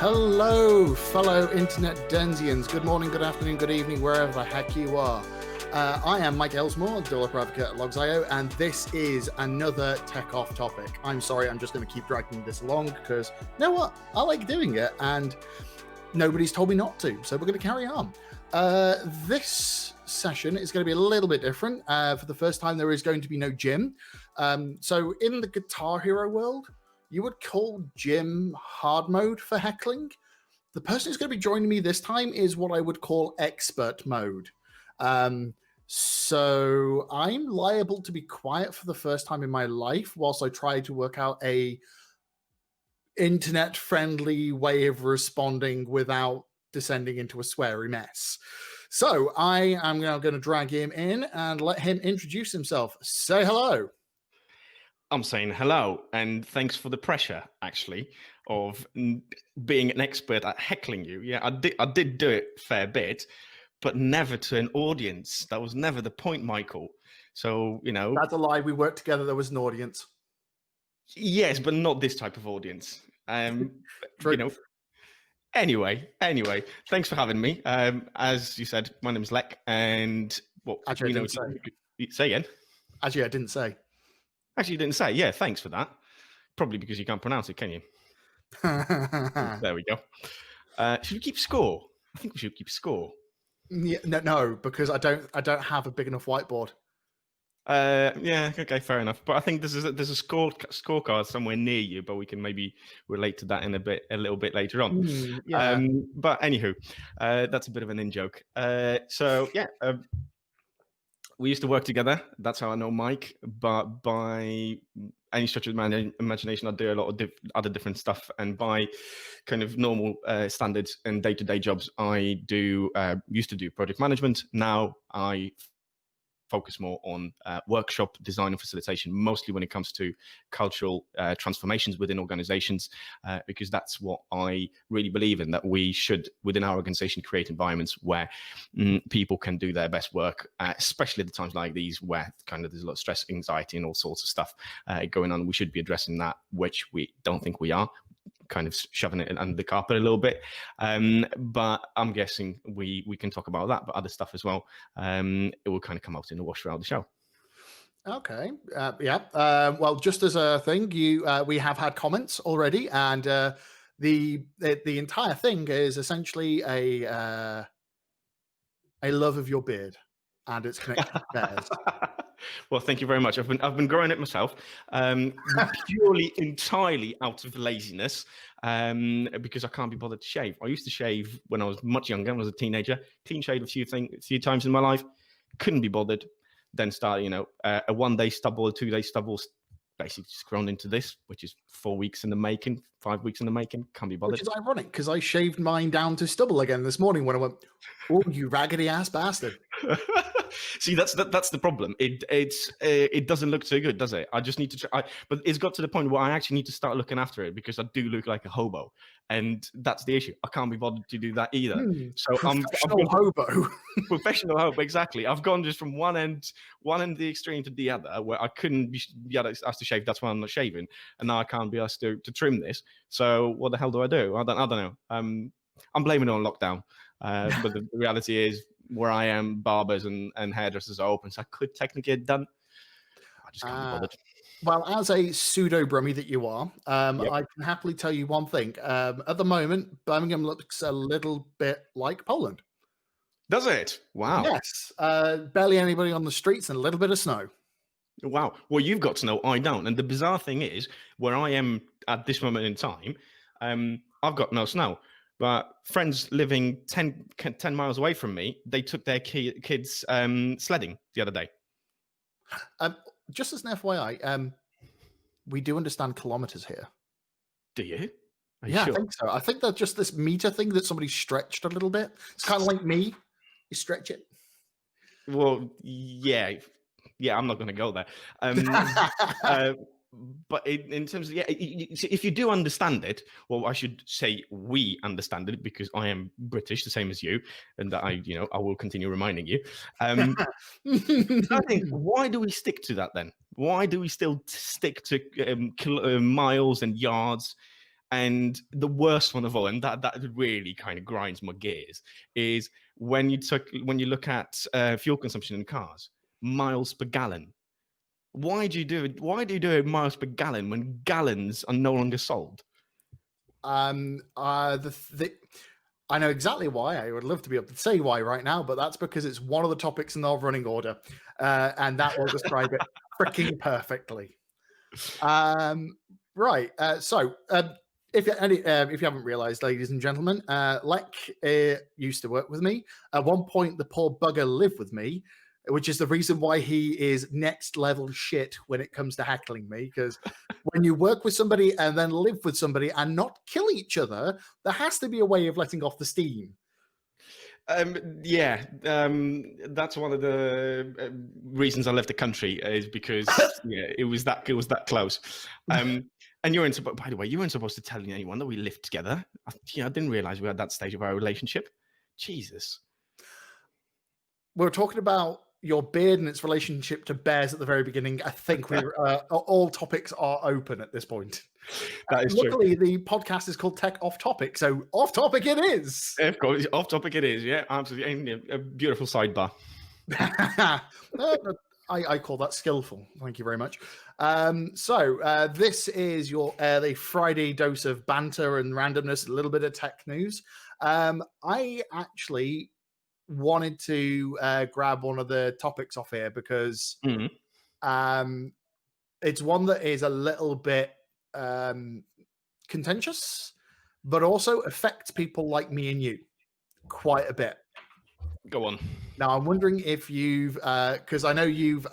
Hello, fellow internet denzians. Good morning, good afternoon, good evening, wherever the heck you are. I am Mike Elsmore, developer advocate at Logs.io, and this is another tech off topic. I'm sorry, I'm just going to keep dragging this along because, you know what? I like doing it, and nobody's told me not to, so we're going to carry on. This session is going to be a little bit different. For the first time, there is going to be no Jim. So in the Guitar Hero world, you would call Jim hard mode for heckling. The person who's going to be joining me this time is what I would call expert mode. So I'm liable to be quiet for the first time in my life whilst I try to work out a internet-friendly way of responding without descending into a sweary mess. So I am now going to drag him in and let him introduce himself. Say hello. I'm saying hello, and thanks for the pressure, actually, of being an expert at heckling you. Yeah, I did do it a fair bit, but never to an audience. That was never the point, Michael. So, you know... That's a lie. We worked together. There was an audience. Yes, but not this type of audience. You know... Anyway, thanks for having me. As you said, my name is Lech, and... Well, actually, I didn't say. Say again? Actually, I didn't say. Actually, you didn't say. Yeah, thanks for that. Probably because you can't pronounce it, can you? There we go. Should we keep score? I think we should keep score. Yeah, no, because I don't have a big enough whiteboard. Yeah, okay, fair enough. But I think there's a scorecard somewhere near you, but we can maybe relate to that in a little bit later on. Yeah. But anywho, that's a bit of an in-joke. So yeah. We used to work together. That's how I know Mike. But by any stretch of my imagination, I do a lot of other different stuff. And by kind of normal standards and day-to-day jobs, I used to do project management. Now I focus more on workshop design and facilitation, mostly when it comes to cultural transformations within organizations, because that's what I really believe in, that we should, within our organization, create environments where people can do their best work, especially at the times like these where kind of there's a lot of stress, anxiety, and all sorts of stuff going on. We should be addressing that, which we don't think we are. Kind of shoving it under the carpet a little bit, but I'm guessing we can talk about that, but other stuff as well. It will kind of come out in the wash throughout the show. Okay, yeah. Well, just as a thing, we have had comments already, and the entire thing is essentially a love of your beard, and it's connected to theirs. Well, thank you very much. I've been growing it myself, purely entirely out of laziness, because I can't be bothered to shave. I used to shave when I was much younger, when I was a teenager. Clean shaved a few times in my life. Couldn't be bothered. Then started, a 1 day stubble, a 2 day stubble, basically just grown into this, which is 4 weeks in the making, 5 weeks in the making. Can't be bothered. Which is ironic because I shaved mine down to stubble again this morning when I went, "Oh, you raggedy ass bastard." See, that's the problem. It doesn't look too good, does it? I just need to try. But it's got to the point where I actually need to start looking after it because I do look like a hobo, and that's the issue. I can't be bothered to do that either. So professional hobo. Professional hobo, exactly. I've gone just from one end of the extreme to the other, where I couldn't be asked to shave. That's why I'm not shaving, and now I can't be asked to trim this. So what the hell do? I don't know. I'm blaming it on lockdown, but the reality is, where I am, barbers and hairdressers are open, so I could technically get it done. I just can't be bothered. Well, as a pseudo brummy that you are, yep. I can happily tell you one thing. At the moment, Birmingham looks a little bit like Poland. Does it? Wow. Yes. Barely anybody on the streets and a little bit of snow. Wow. Well, you've got snow, I don't. And the bizarre thing is, where I am at this moment in time, I've got no snow. But friends living 10 miles away from me, they took their kids sledding the other day. Just as an FYI, we do understand kilometers here. Do you? Yeah, sure? I think so. I think that's just this meter thing that somebody stretched a little bit. It's kind of like me. You stretch it. Well, yeah, I'm not going to go there. But in terms of, if you do understand it, well, I should say we understand it because I am British, the same as you, and that I will continue reminding you. I think, why do we stick to that then? Why do we still stick to miles and yards And the worst one of all, and that really kind of grinds my gears, is when you look at fuel consumption in cars, miles per gallon. Why do you do it? Why do you do it miles per gallon when gallons are no longer sold? I know exactly why. I would love to be able to say why right now, but that's because it's one of the topics in our running order, and that will describe it freaking perfectly. Right. If you haven't realised, ladies and gentlemen, Lech used to work with me. At one point, the poor bugger lived with me, which is the reason why he is next level shit when it comes to heckling me. Because when you work with somebody and then live with somebody and not kill each other, there has to be a way of letting off the steam. That's one of the reasons I left the country, is because it was that close. And by the way, you weren't supposed to tell anyone that we lived together. I didn't realize we were at that stage of our relationship. Jesus. We're talking about your beard and its relationship to bears at the very beginning. I think we're all topics are open at this point. That is luckily, true. the podcast is called Tech Off Topic, so off topic it is. Of course, off topic it is. Yeah, absolutely. A beautiful sidebar. I call that skillful. Thank you very much. This is your the Friday dose of banter and randomness, a little bit of tech news. I actually wanted to grab one of the topics off here because it's one that is a little bit contentious, but also affects people like me and you quite a bit. Go on. Now, I'm wondering if you've, because I know you've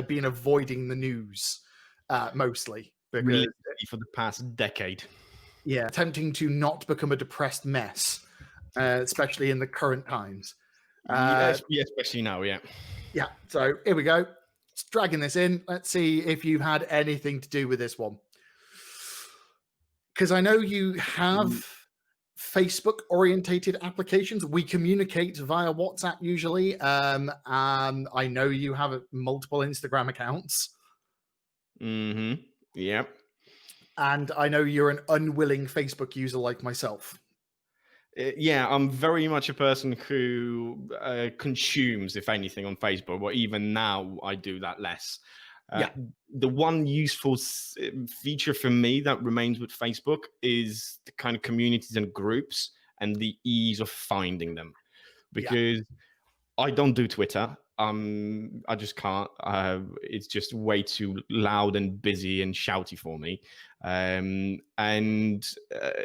been avoiding the news mostly. Because for the past decade. Yeah, attempting to not become a depressed mess, especially in the current times. Especially now, yeah. Yeah, so here we go. Let's dragging this in. Let's see if you've had anything to do with this one. Because I know you have Facebook-orientated applications. We communicate via WhatsApp usually. And I know you have multiple Instagram accounts. Mm-hmm. Yep. And I know you're an unwilling Facebook user like myself. Yeah, I'm very much a person who consumes, if anything, on Facebook. But even now, I do that less. The one useful feature for me that remains with Facebook is the kind of communities and groups and the ease of finding them. Because I don't do Twitter. I just can't. It's just way too loud and busy and shouty for me. And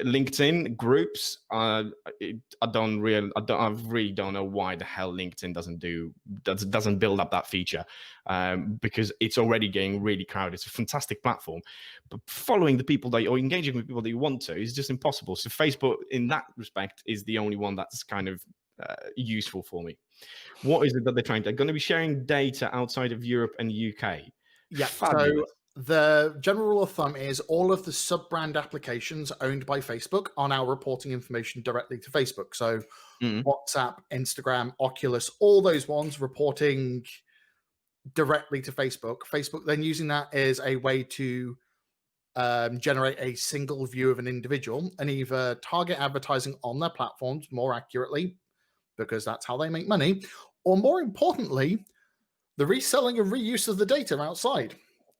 LinkedIn groups, I really don't know why the hell LinkedIn doesn't build up that feature, because it's already getting really crowded. It's a fantastic platform, but following the people or engaging with people that you want to is just impossible. So Facebook, in that respect, is the only one that's kind of useful for me. What is it that they're trying to? They're going to be sharing data outside of Europe and the UK. Yeah. Fabulous. So the general rule of thumb is all of the sub-brand applications owned by Facebook are now reporting information directly to Facebook. So WhatsApp, Instagram, Oculus, all those ones reporting directly to Facebook. Facebook then using that as a way to generate a single view of an individual and either target advertising on their platforms more accurately, because that's how they make money, or more importantly, the reselling and reuse of the data outside.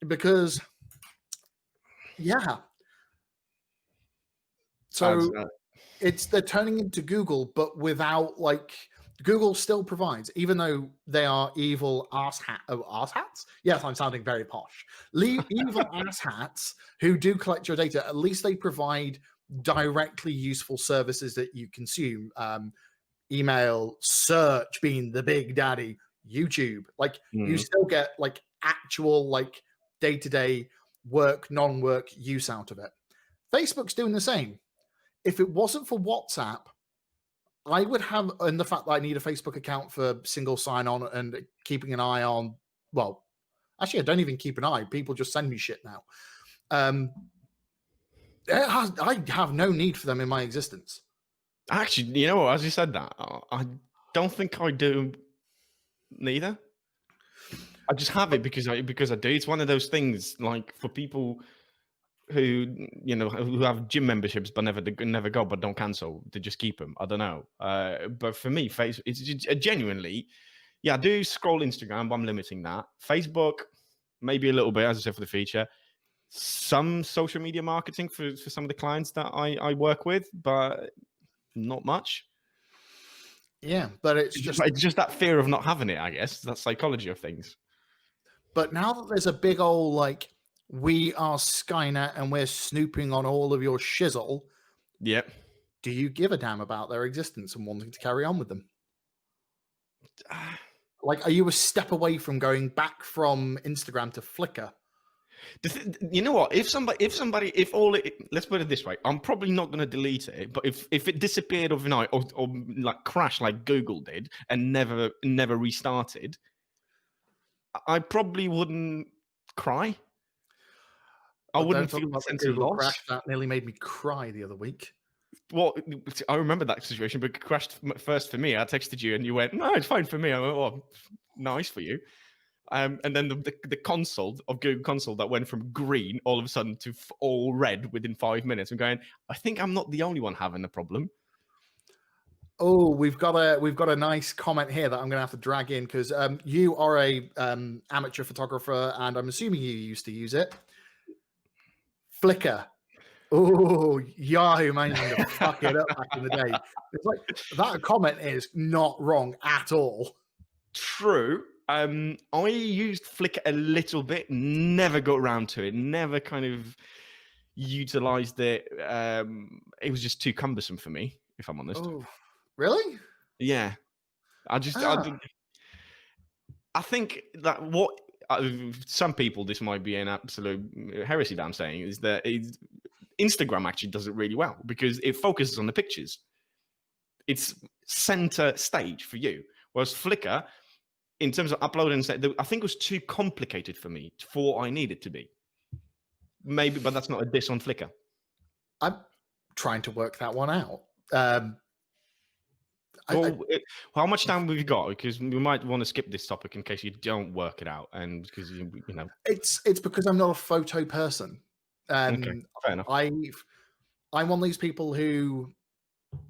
Because, so they're turning into Google, but without Google still provides, even though they are evil arse hats. Yes, I'm sounding very posh. Evil ass hats who do collect your data. At least they provide directly useful services that you consume. Email, search being the big daddy, YouTube. You still get actual day-to-day work, non-work use out of it. Facebook's doing the same. If it wasn't for WhatsApp, I would have, and the fact that I need a Facebook account for single sign-on and keeping an eye on, well, actually, I don't even keep an eye. People just send me shit now. I have no need for them in my existence. Actually, you know what? As you said that, I don't think I do neither. I just have it because I do. It's one of those things, for people who have gym memberships but never go, but don't cancel. They just keep them. I don't know. But for me, it's genuinely, yeah, I do scroll Instagram, but I'm limiting that. Facebook, maybe a little bit, as I said, for the feature. Some social media marketing for some of the clients that I work with, but not much. Yeah, but it's just that fear of not having it, I guess. That's psychology of things. But now that there's a big old, like, we are Skynet and we're snooping on all of your shizzle. Yep. Do you give a damn about their existence and wanting to carry on with them? Like, are you a step away from going back from Instagram to Flickr? You know what? Let's put it this way. I'm probably not going to delete it, but if it disappeared overnight or like crashed like Google did and never restarted, I probably wouldn't cry. I wouldn't feel the sense of loss. Crash that nearly made me cry the other week. Well, I remember that situation, but it crashed first for me. I texted you and you went, "No, it's fine for me." I went, "Oh, nice for you." And then the console of Google Console that went from green all of a sudden to all red within 5 minutes. I'm going, I think I'm not the only one having a problem. Oh, we've got a nice comment here that I'm going to have to drag in because you are a amateur photographer, and I'm assuming you used to use it. Flickr. Oh, Yahoo managing to fuck it up back in the day. It's like that comment is not wrong at all. True. I used Flickr a little bit, never got around to it, never kind of utilized it. It was just too cumbersome for me, if I'm honest. Oh, really? Yeah. I think that some people, this might be an absolute heresy that I'm saying, is that Instagram actually does it really well because it focuses on the pictures. It's center stage for you. Whereas Flickr, in terms of uploading, I think it was too complicated for me for what I needed to be. Maybe, but that's not a diss on Flickr. I'm trying to work that one out. How much time have you got? Because we might want to skip this topic in case you don't work it out, and because you know, it's because I'm not a photo person. Okay, fair enough. I'm one of these people who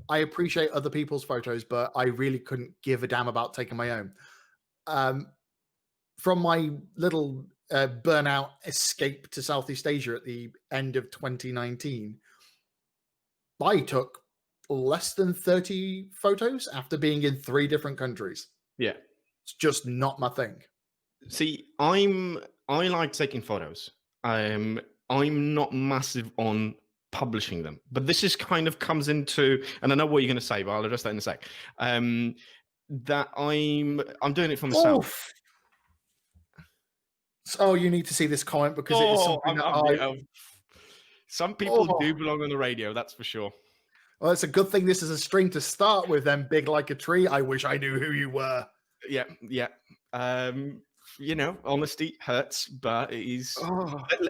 I appreciate other people's photos, but I really couldn't give a damn about taking my own. From my little burnout escape to Southeast Asia at the end of 2019, I took less than 30 photos after being in 3 different countries. Yeah. It's just not my thing. See, I like taking photos. I'm not massive on publishing them, but this is kind of comes into, and I know what you're going to say, but I'll address that in a sec. That I'm doing it for myself. So you need to see this comment because it is something that some people do belong on the radio, that's for sure. Well, it's a good thing this is a string to start with, then, big like a tree. I wish I knew who you were. Yeah. You know, honesty hurts, but it is.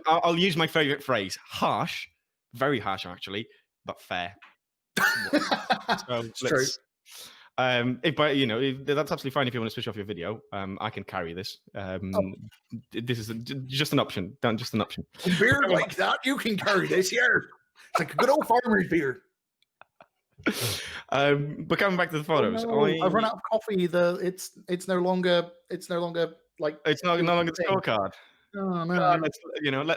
I'll use my favorite phrase: harsh, very harsh, actually, but fair. So it's true. But you know, that's absolutely fine if you want to switch off your video. I can carry this. This is just an option. Just an option. A beard like that, you can carry this here. It's like a good old farmer's beard. But coming back to the photos, I've run out of coffee. It's no longer like it's no longer the scorecard. Oh no!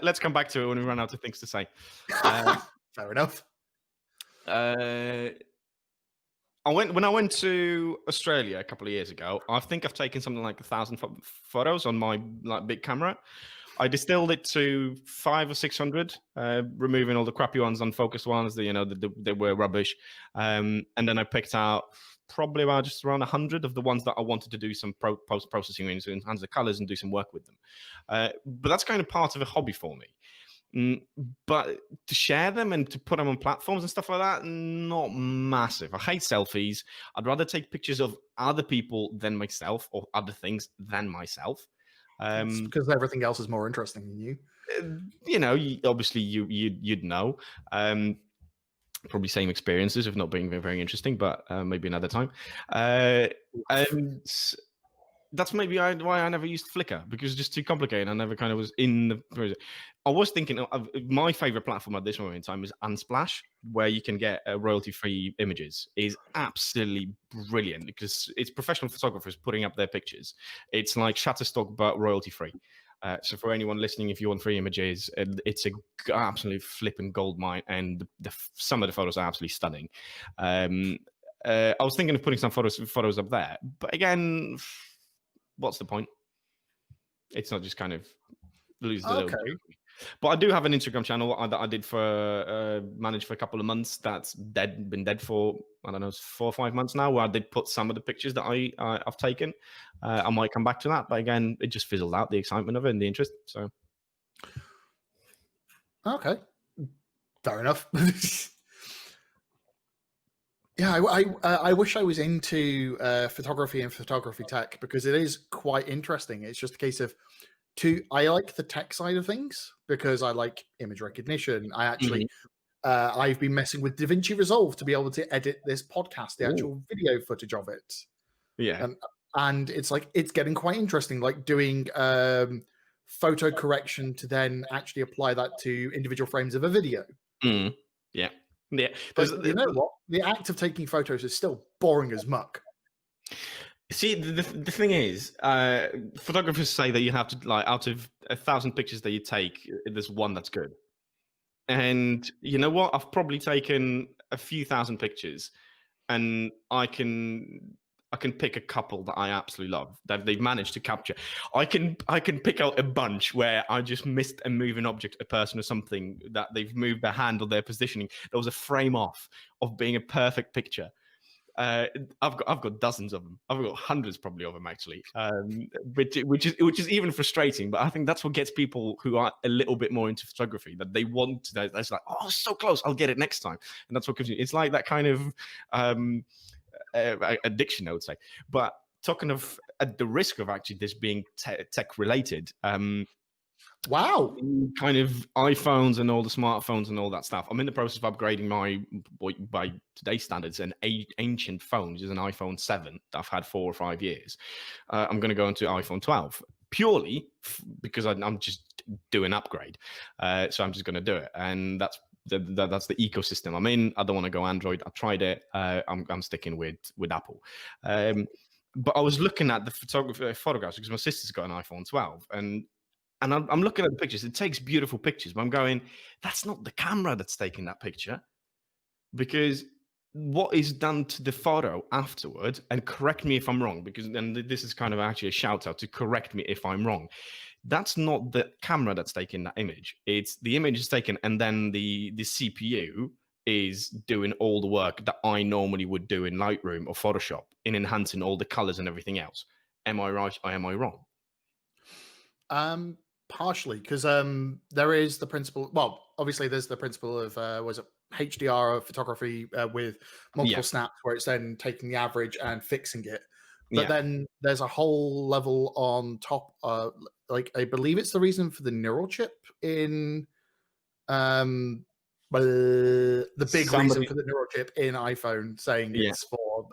Let's come back to it when we run out of things to say. Fair enough. When I went to Australia a couple of years ago, I think I've taken something like 1,000 photos on my big camera. I distilled it to 500 or 600, removing all the crappy ones, unfocused ones. They were rubbish, and then I picked out probably about just around 100 of the ones that I wanted to do some post processing in, so enhance the colors and do some work with them. But that's kind of part of a hobby for me. But to share them and to put them on platforms and stuff like that, not massive. I hate selfies. I'd rather take pictures of other people than myself, or other things than myself. It's because everything else is more interesting than you. Obviously you'd know. Probably same experiences of not being very, very interesting, but maybe another time. And that's maybe why I never used Flickr, because it's just too complicated. I never kind of was in the. I was thinking of my favorite platform at this moment in time is Unsplash, where you can get royalty-free images. Is absolutely brilliant because it's professional photographers putting up their pictures. It's like Shutterstock but royalty-free. So for anyone listening, if you want free images, it's a absolute flipping gold mine, and some of the photos are absolutely stunning. I was thinking of putting some photos up there, but again, what's the point? It's not just kind of lose the little. But I do have an Instagram channel that I did for managed for a couple of months. That's been dead for, I don't know, 4 or 5 months now, where I did put some of the pictures that I've taken. I might come back to that, but again, it just fizzled out, the excitement of it and the interest. So okay, fair enough. Yeah, I wish I was into photography and photography tech, because it is quite interesting. It's just a case of I like the tech side of things because I like image recognition. I actually I've been messing with DaVinci Resolve to be able to edit this podcast, the actual video footage of it. Yeah. And it's like, it's getting quite interesting, like doing photo correction to then actually apply that to individual frames of a video. Yeah. But you know what? The act of taking photos is still boring as muck. See, the thing is, photographers say that you have to, like, out of 1,000 pictures that you take, there's one that's good. And you know what? I've probably taken a few thousand pictures, and I can pick a couple that I absolutely love that they've managed to capture. I can pick out a bunch where I just missed a moving object, a person or something, that they've moved their hand or their positioning. There was a frame off of being a perfect picture. I've got dozens of them. I've got hundreds probably of them actually, which is even frustrating. But I think that's what gets people who are a little bit more into photography, that they want to. That's like, oh, so close, I'll get it next time, and that's what gives you. It's like that kind of addiction, I would say. But talking of at the risk of actually this being tech related, wow, kind of iPhones and all the smartphones and all that stuff. I'm in the process of upgrading my, by today's standards, an ancient phone, which is an iPhone 7 that I've had 4 or 5 years. I'm going to go into iPhone 12 purely because I'm just doing upgrade. So I'm just going to do it, and that's the ecosystem I'm in. I don't want to go Android. I tried it. I'm sticking with Apple. But I was looking at the photographs because my sister's got an iPhone 12, and I'm looking at the pictures. It takes beautiful pictures, but I'm going, that's not the camera that's taking that picture, because what is done to the photo afterward, and correct me if I'm wrong, because then this is kind of actually a shout out to correct me if I'm wrong. That's not the camera that's taking that image. It's the image is taken, and then the CPU is doing all the work that I normally would do in Lightroom or Photoshop in enhancing all the colors and everything else. Am I right or am I wrong? Partially, because there is the principle. Well, obviously, there's the principle of was it HDR photography with multiple snaps, where it's then taking the average and fixing it. But then there's a whole level on top. Like, I believe it's the reason for the neural chip in the big reason for the neural chip in iPhone, saying it's for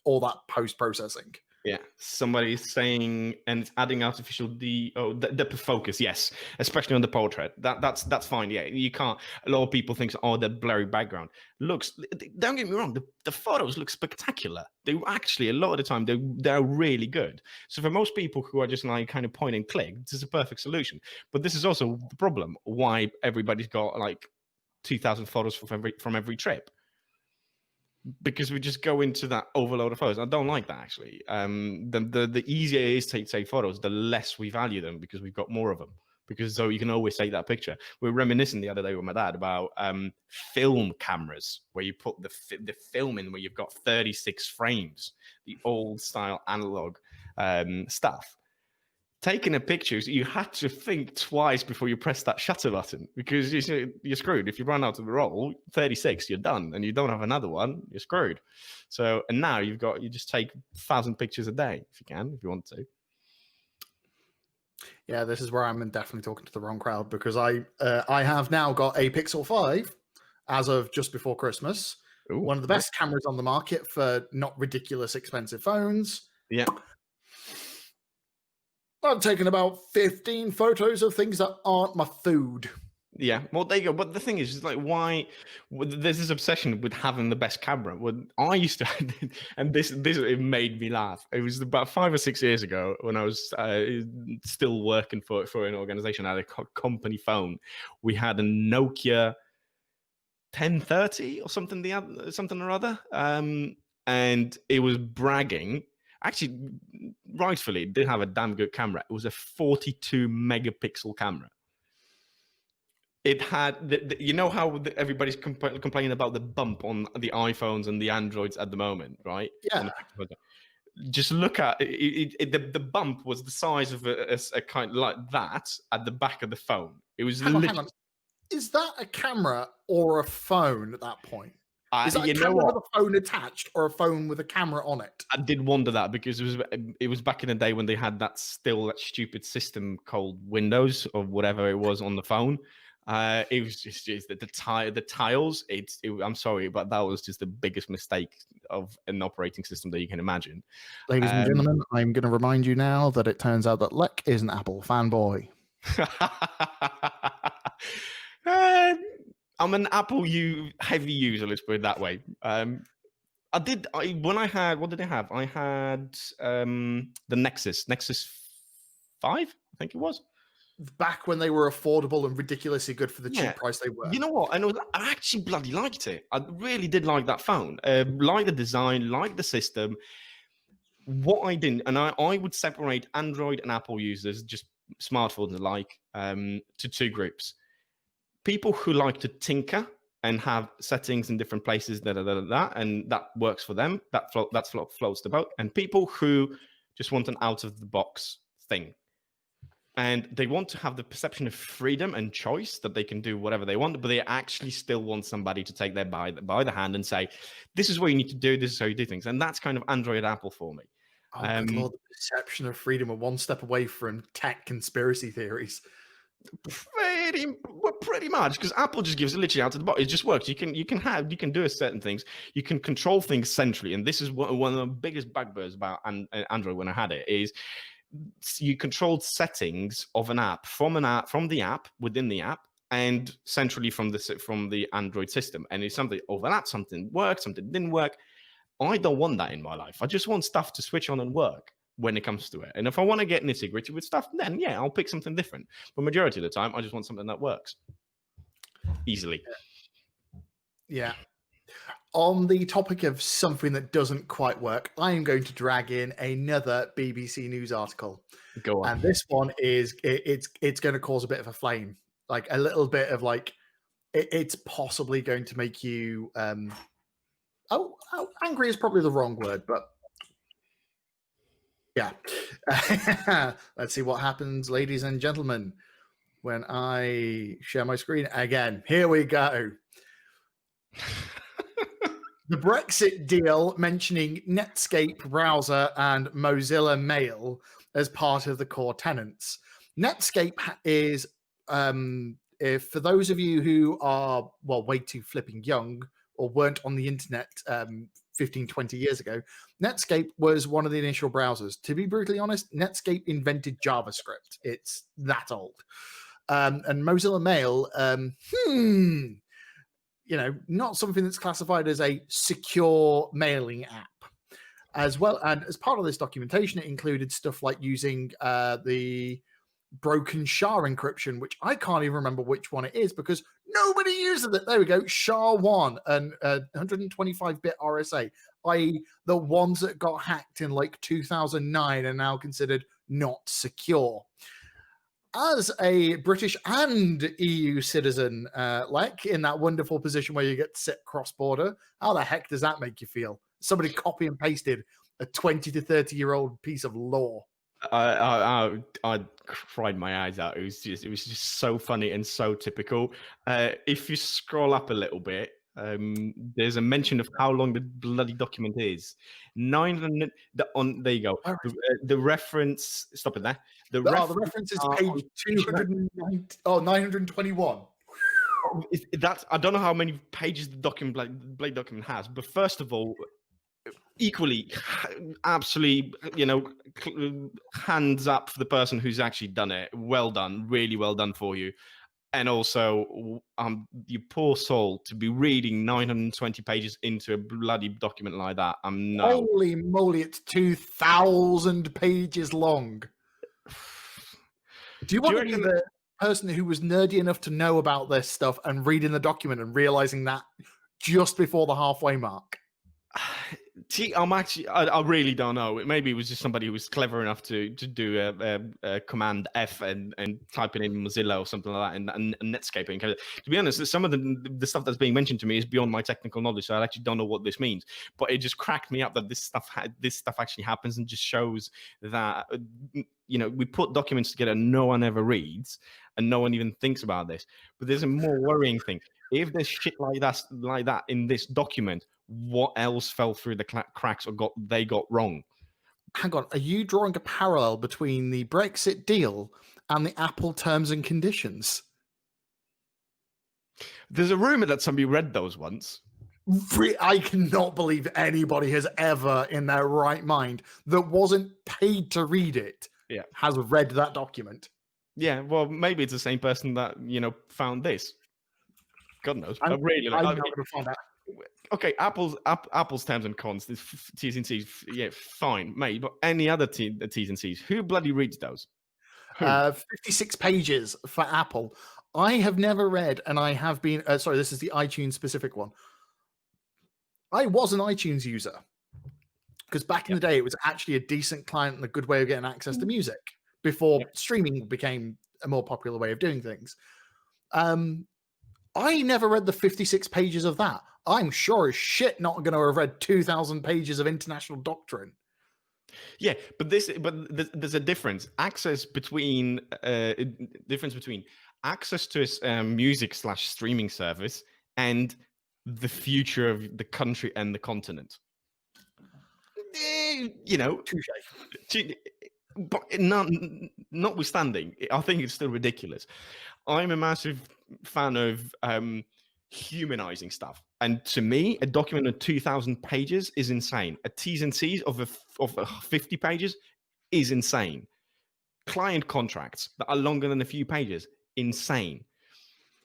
all that post processing. Yeah, somebody's saying, and it's adding artificial depth of focus. Yes, especially on the portrait. That's fine. Yeah, you can't. A lot of people think, oh, the blurry background looks. Don't get me wrong. The photos look spectacular. They actually, a lot of the time, they're really good. So for most people who are just like kind of point and click, this is a perfect solution. But this is also the problem why everybody's got like 2,000 photos from every trip. Because we just go into that overload of photos. I don't like that, actually. The easier it is to take photos, the less we value them, because we've got more of them. Because so you can always take that picture. We were reminiscing the other day with my dad about film cameras, where you put the film in, where you've got 36 frames, the old style analog stuff. Taking a picture, you had to think twice before you press that shutter button, because you're screwed. If you run out of the roll, 36, you're done, and you don't have another one, you're screwed. So, and now you just take 1,000 pictures a day if you want to. Yeah, this is where I'm definitely talking to the wrong crowd, because I have now got a Pixel 5 as of just before Christmas. Ooh, one of the best cameras on the market for not ridiculous expensive phones. Yeah. I've taken about 15 photos of things that aren't my food. Yeah, well, there you go. But the thing is like, why? There's this obsession with having the best camera. When I used to, and this it made me laugh. It was about 5 or 6 years ago when I was still working for an organization. I had a company phone. We had a Nokia 1030 or something, something or other, and it was bragging. Actually, rightfully, it did have a damn good camera. It was a 42 megapixel camera. It had, you know how everybody's complaining about the bump on the iPhones and the Androids at the moment, right? Yeah. Just look at it, the bump was the size of a kind of like that at the back of the phone. It was Hang on. Is that a camera or a phone at that point? Is that a camera with a phone attached or a phone with a camera on it? I did wonder that because it was back in the day when they had that stupid system called Windows or whatever it was on the phone. It was just the tiles. I'm sorry, but that was just the biggest mistake of an operating system that you can imagine. Ladies and gentlemen, I'm going to remind you now that it turns out that Lech is an Apple fanboy. I'm an Apple heavy user. Let's put it that way. What did I have? I had the Nexus 5, I think it was. Back when they were affordable and ridiculously good for the cheap price they were. You know what? I actually bloody liked it. I really did like that phone. Like the design, like the system. What I didn't, and I would separate Android and Apple users, just smartphones alike, to two groups. People who like to tinker and have settings in different places, and that works for them. That floats the boat. And people who just want an out-of-the-box thing. And they want to have the perception of freedom and choice that they can do whatever they want, but they actually still want somebody to take them by the hand and say, this is what you need to do, this is how you do things. And that's kind of Android Apple for me. Oh, good Lord, the perception of freedom are one step away from tech conspiracy theories. Pretty much, because Apple just gives it literally out of the box. It just works. You can do certain things. You can control things centrally, and this is one of the biggest bugbears about Android when I had it is you controlled settings of an app from the app within the app and centrally from the Android system. And if something overlapped, something worked, something didn't work. I don't want that in my life. I just want stuff to switch on and work when it comes to it. And if I want to get nitty-gritty with stuff, then yeah, I'll pick something different. But majority of the time, I just want something that works easily. Yeah. On the topic of something that doesn't quite work, I am going to drag in another BBC News article. Go on. And this one is it's going to cause a bit of a flame, like a little bit of like it's possibly going to make you angry is probably the wrong word, but yeah. Let's see what happens, ladies and gentlemen, when I share my screen again. Here we go. The Brexit deal mentioning Netscape browser and Mozilla Mail as part of the core tenants. Netscape is, for those of you who are, way too flipping young or weren't on the internet 15, 20 years ago, Netscape was one of the initial browsers. To be brutally honest, Netscape invented JavaScript. It's that old. And Mozilla Mail, not something that's classified as a secure mailing app. As well, and as part of this documentation, it included stuff like using the broken SHA encryption, which I can't even remember which one it is because nobody uses it. There we go, SHA-1 and 125-bit RSA, i.e. the ones that got hacked in like 2009 are now considered not secure. As a British and EU citizen, Lech, in that wonderful position where you get to sit cross-border, how the heck does that make you feel? Somebody copy and pasted a 20 to 30-year-old piece of law. I cried my eyes out. It was just so funny and so typical. If you scroll up a little bit, there's a mention of how long the bloody document is. 900. There you go. The reference. Stop it there. The reference is page 921. I don't know how many pages the document has, but first of all, equally, absolutely, hands up for the person who's actually done it. Well done, really well done for you. And also, you poor soul to be reading 920 pages into a bloody document like that. No. Holy moly, it's 2,000 pages long. Do you want to be the person who was nerdy enough to know about this stuff and reading the document and realizing that just before the halfway mark? I really don't know. Maybe it was just somebody who was clever enough to do a Command F and type it in Mozilla or something like that, and Netscape. And to be honest, some of the stuff that's being mentioned to me is beyond my technical knowledge, so I actually don't know what this means. But it just cracked me up that this stuff actually happens, and just shows that we put documents together no one ever reads, and no one even thinks about this. But there's a more worrying thing. If there's shit like that in this document, what else fell through the cracks or got wrong? Hang on, are you drawing a parallel between the Brexit deal and the Apple terms and conditions? There's a rumor that somebody read those once. I cannot believe anybody has ever, in their right mind, that wasn't paid to read it, has read that document. Yeah, well, maybe it's the same person that found this. God knows. I'm not going to find out. Okay, Apple's terms and cons, T's and C's, yeah, fine, mate. But any other T's and C's, who bloody reads those? 56 pages for Apple. I have never read, and I have been. Sorry, this is the iTunes specific one. I was an iTunes user because back in the day, it was actually a decent client and a good way of getting access to music before streaming became a more popular way of doing things. I never read the 56 pages of that. I'm sure as shit not going to have read 2,000 pages of international doctrine. Yeah, but there's a difference. Difference between access to a music/streaming service and the future of the country and the continent. Touché. But notwithstanding, I think it's still ridiculous. I'm a massive fan of humanizing stuff, and to me, a document of 2,000 pages is insane. A T's and C's of 50 pages is insane. Client contracts that are longer than a few pages, insane.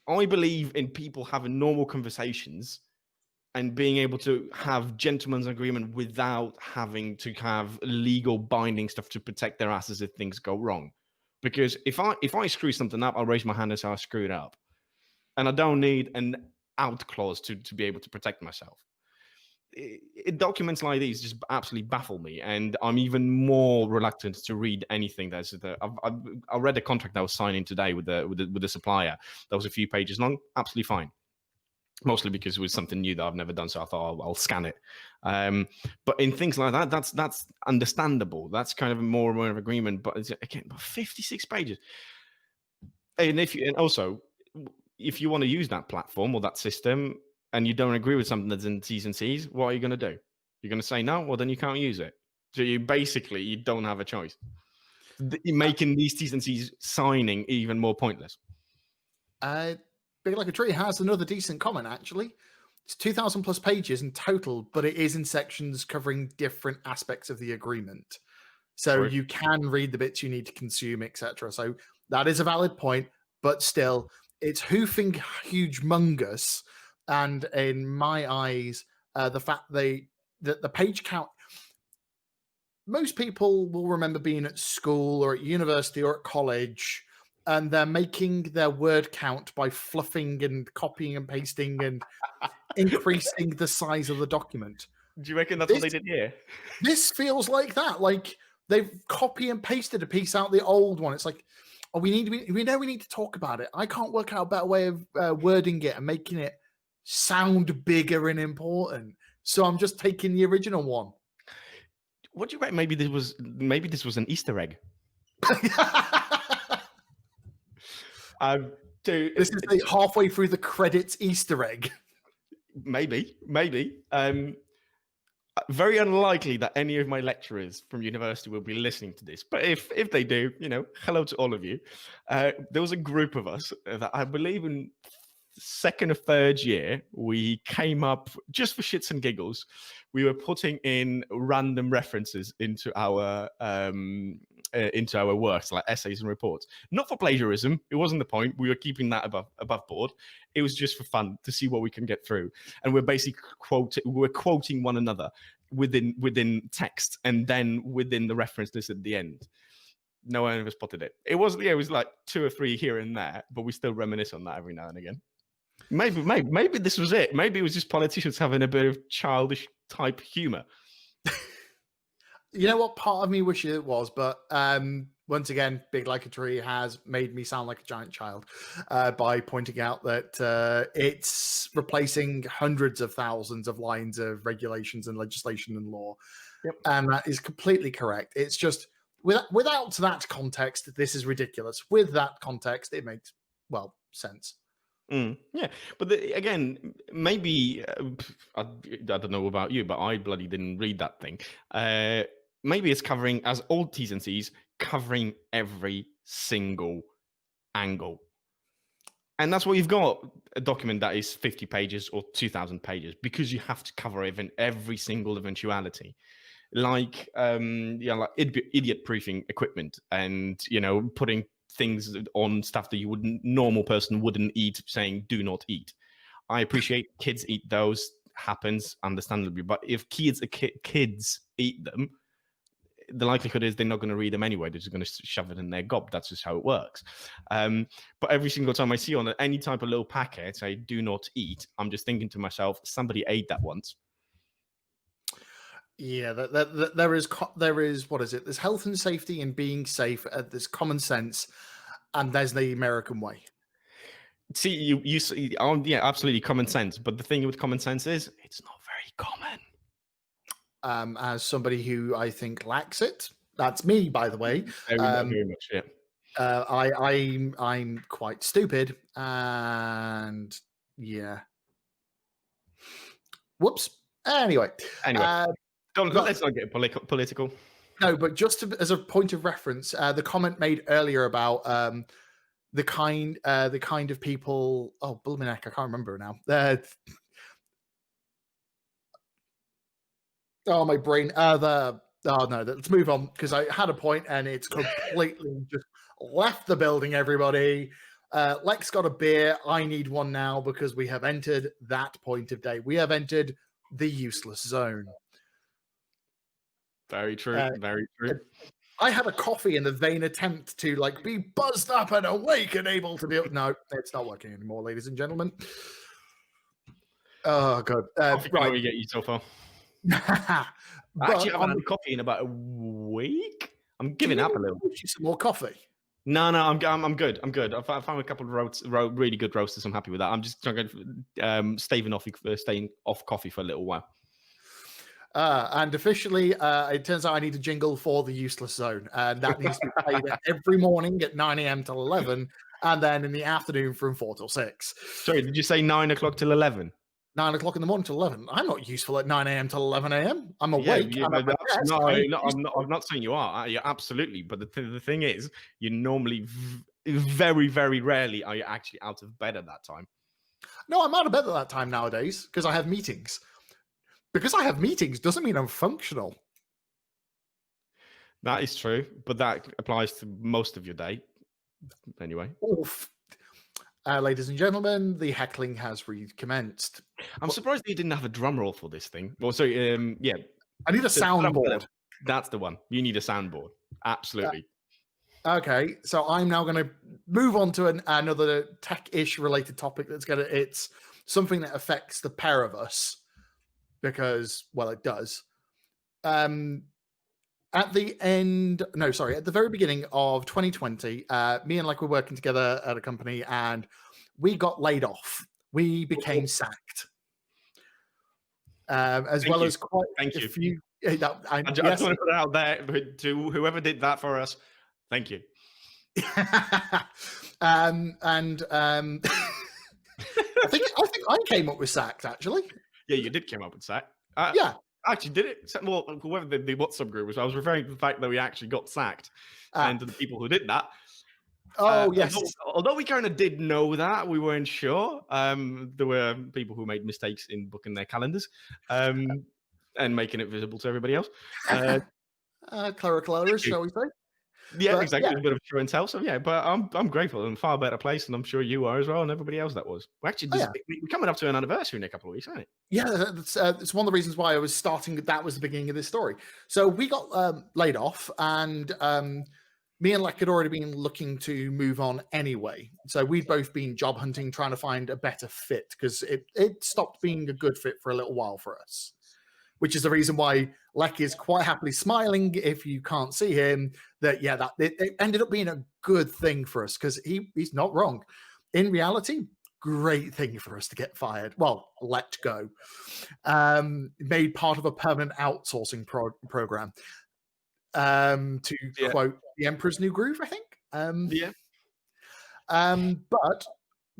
I believe in people having normal conversations and being able to have gentleman's agreement without having to have legal binding stuff to protect their asses if things go wrong. Because if I screw something up, I'll raise my hand and say I screwed up. And I don't need an out clause to be able to protect myself. Documents like these just absolutely baffle me, and I'm even more reluctant to read anything. I read a contract I was signing today with the supplier that was a few pages long. Absolutely fine. Mostly because it was something new that I've never done, so I thought I'll scan it. But in things like that, that's understandable. That's kind of more of an agreement. But again, 56 pages. And also, if you want to use that platform or that system and you don't agree with something that's in T's and C's, what are you going to do? You're going to say no? Well, then you can't use it. So you don't have a choice. You're making these T's and C's signing even more pointless. Big Like a Tree has another decent comment, actually. It's 2,000 plus pages in total, but it is in sections covering different aspects of the agreement. So you can read the bits you need to consume, etc. So that is a valid point, but still, it's hoofing huge-mongous. And in my eyes, the fact that the page count, most people will remember being at school or at university or at college, and they're making their word count by fluffing and copying and pasting and increasing the size of the document. Do you reckon that's what they did here? This feels like that. Like they've copy and pasted a piece out the old one. It's like, oh, we know we need to talk about it. I can't work out a better way of wording it and making it sound bigger and important. So I'm just taking the original one. What do you reckon? Maybe this was an Easter egg. This is the halfway through the credits Easter egg. Maybe. Very unlikely that any of my lecturers from university will be listening to this. But if they do, hello to all of you. There was a group of us that I believe in second or third year, we came up just for shits and giggles. We were putting in random references into our works, like essays and reports. Not for plagiarism. It wasn't the point. We were keeping that above board. It was just for fun to see what we can get through. And we're basically quoting one another within text and then within the reference list at the end. No one ever spotted it. It was like 2 or 3 here and there, but we still reminisce on that every now and again. Maybe this was it. Maybe it was just politicians having a bit of childish type humor. You know what? Part of me wishes it was, but once again, Big Like a Tree has made me sound like a giant child by pointing out that it's replacing hundreds of thousands of lines of regulations and legislation and law. Yep. And that is completely correct. It's just without that context, this is ridiculous. With that context, it makes, sense. Yeah, but again, maybe I don't know about you, but I bloody didn't read that thing. Maybe it's covering, as old T's and C's, covering every single angle. And that's what you've got, a document that is 50 pages or 2,000 pages, because you have to cover every single eventuality. Like, like idiot-proofing equipment and, putting things on stuff that normal person wouldn't eat, saying do not eat. I appreciate kids eat those, happens understandably, but if kids eat them, the likelihood is they're not going to read them anyway. They're just going to shove it in their gob. That's just how it works. But every single time I see on any type of little packet say do not eat, I'm just thinking to myself, somebody ate that once. Yeah, there is what is it? There's health and safety and being safe. There's common sense, and there's the American way. See, you see, yeah, absolutely common sense. But the thing with common sense is it's not very common. As somebody who I think lacks it, that's me, by the way. Very much, yeah. I'm quite stupid, and yeah. Whoops. Anyway. Let's not get political. No, but just as a point of reference, the comment made earlier about the kind of people. Oh, blooming heck, I can't remember now. My brain. Let's move on, because I had a point and it's completely just left the building. Everybody, Lex got a beer. I need one now, because we have entered that point of day. We have entered the useless zone. Very true. Very true. I had a coffee in the vain attempt to be buzzed up and awake and able to be. No, it's not working anymore, ladies and gentlemen. Oh god! Right, we get you so far. Actually, I haven't had coffee in about a week. I'm giving up a little. Some more coffee. No, I'm good. I'm good. I found a couple of really good roasters. I'm happy with that. I'm just trying to staying off coffee for a little while. And officially, it turns out I need a jingle for the useless zone, and that needs to be played every morning at 9 a.m. till 11, and then in the afternoon from 4 till 6. Sorry, did you say 9 o'clock till 11? 9 o'clock in the morning till 11. I'm not useful at 9 a.m. till 11 a.m. I'm awake. I'm not saying you are. You're absolutely. But the thing is, you normally, very, very rarely are you actually out of bed at that time. No, I'm out of bed at that time nowadays because I have meetings. Because I have meetings doesn't mean I'm functional. That is true, but that applies to most of your day. Anyway. Oof. Ladies and gentlemen, the heckling has recommenced. I'm surprised you didn't have a drum roll for this thing. Well, sorry, yeah. I need a soundboard. That's the one. You need a soundboard. Absolutely. Okay, so I'm now going to move on to another tech-ish related topic it's something that affects the pair of us. Because, it does. At the very beginning of 2020, me and Lech were working together at a company, and we got laid off. We became sacked. As Thank well you. as quite Thank a you. few. I just want to put it out there to whoever did that for us. Thank you. I think I came up with sacked, actually. Yeah, you did come up with sack. Yeah. Actually, did it? Well, whoever the WhatsApp group was, I was referring to the fact that we actually got sacked. And to the people who did that. Oh yes. Although we kind of did know that, we weren't sure. There were people who made mistakes in booking their calendars and making it visible to everybody else. Clerical errors, shall we say? Yeah, But exactly. A bit of show and tell. So yeah, but I'm grateful and far better place, and I'm sure you are as well, and everybody else that was. Well, actually, yeah. we're coming up to an anniversary in a couple of weeks, aren't it? Yeah, it's one of the reasons why I was starting. That was the beginning of this story. So we got laid off, and me and Lech had already been looking to move on anyway. So we'd both been job hunting, trying to find a better fit because it stopped being a good fit for a little while for us. Which is the reason why Lech is quite happily smiling if you can't see him. That it ended up being a good thing for us because he's not wrong. In reality, great thing for us to get fired. Well, let go. Made part of a permanent outsourcing program. To quote The Emperor's New Groove, I think. But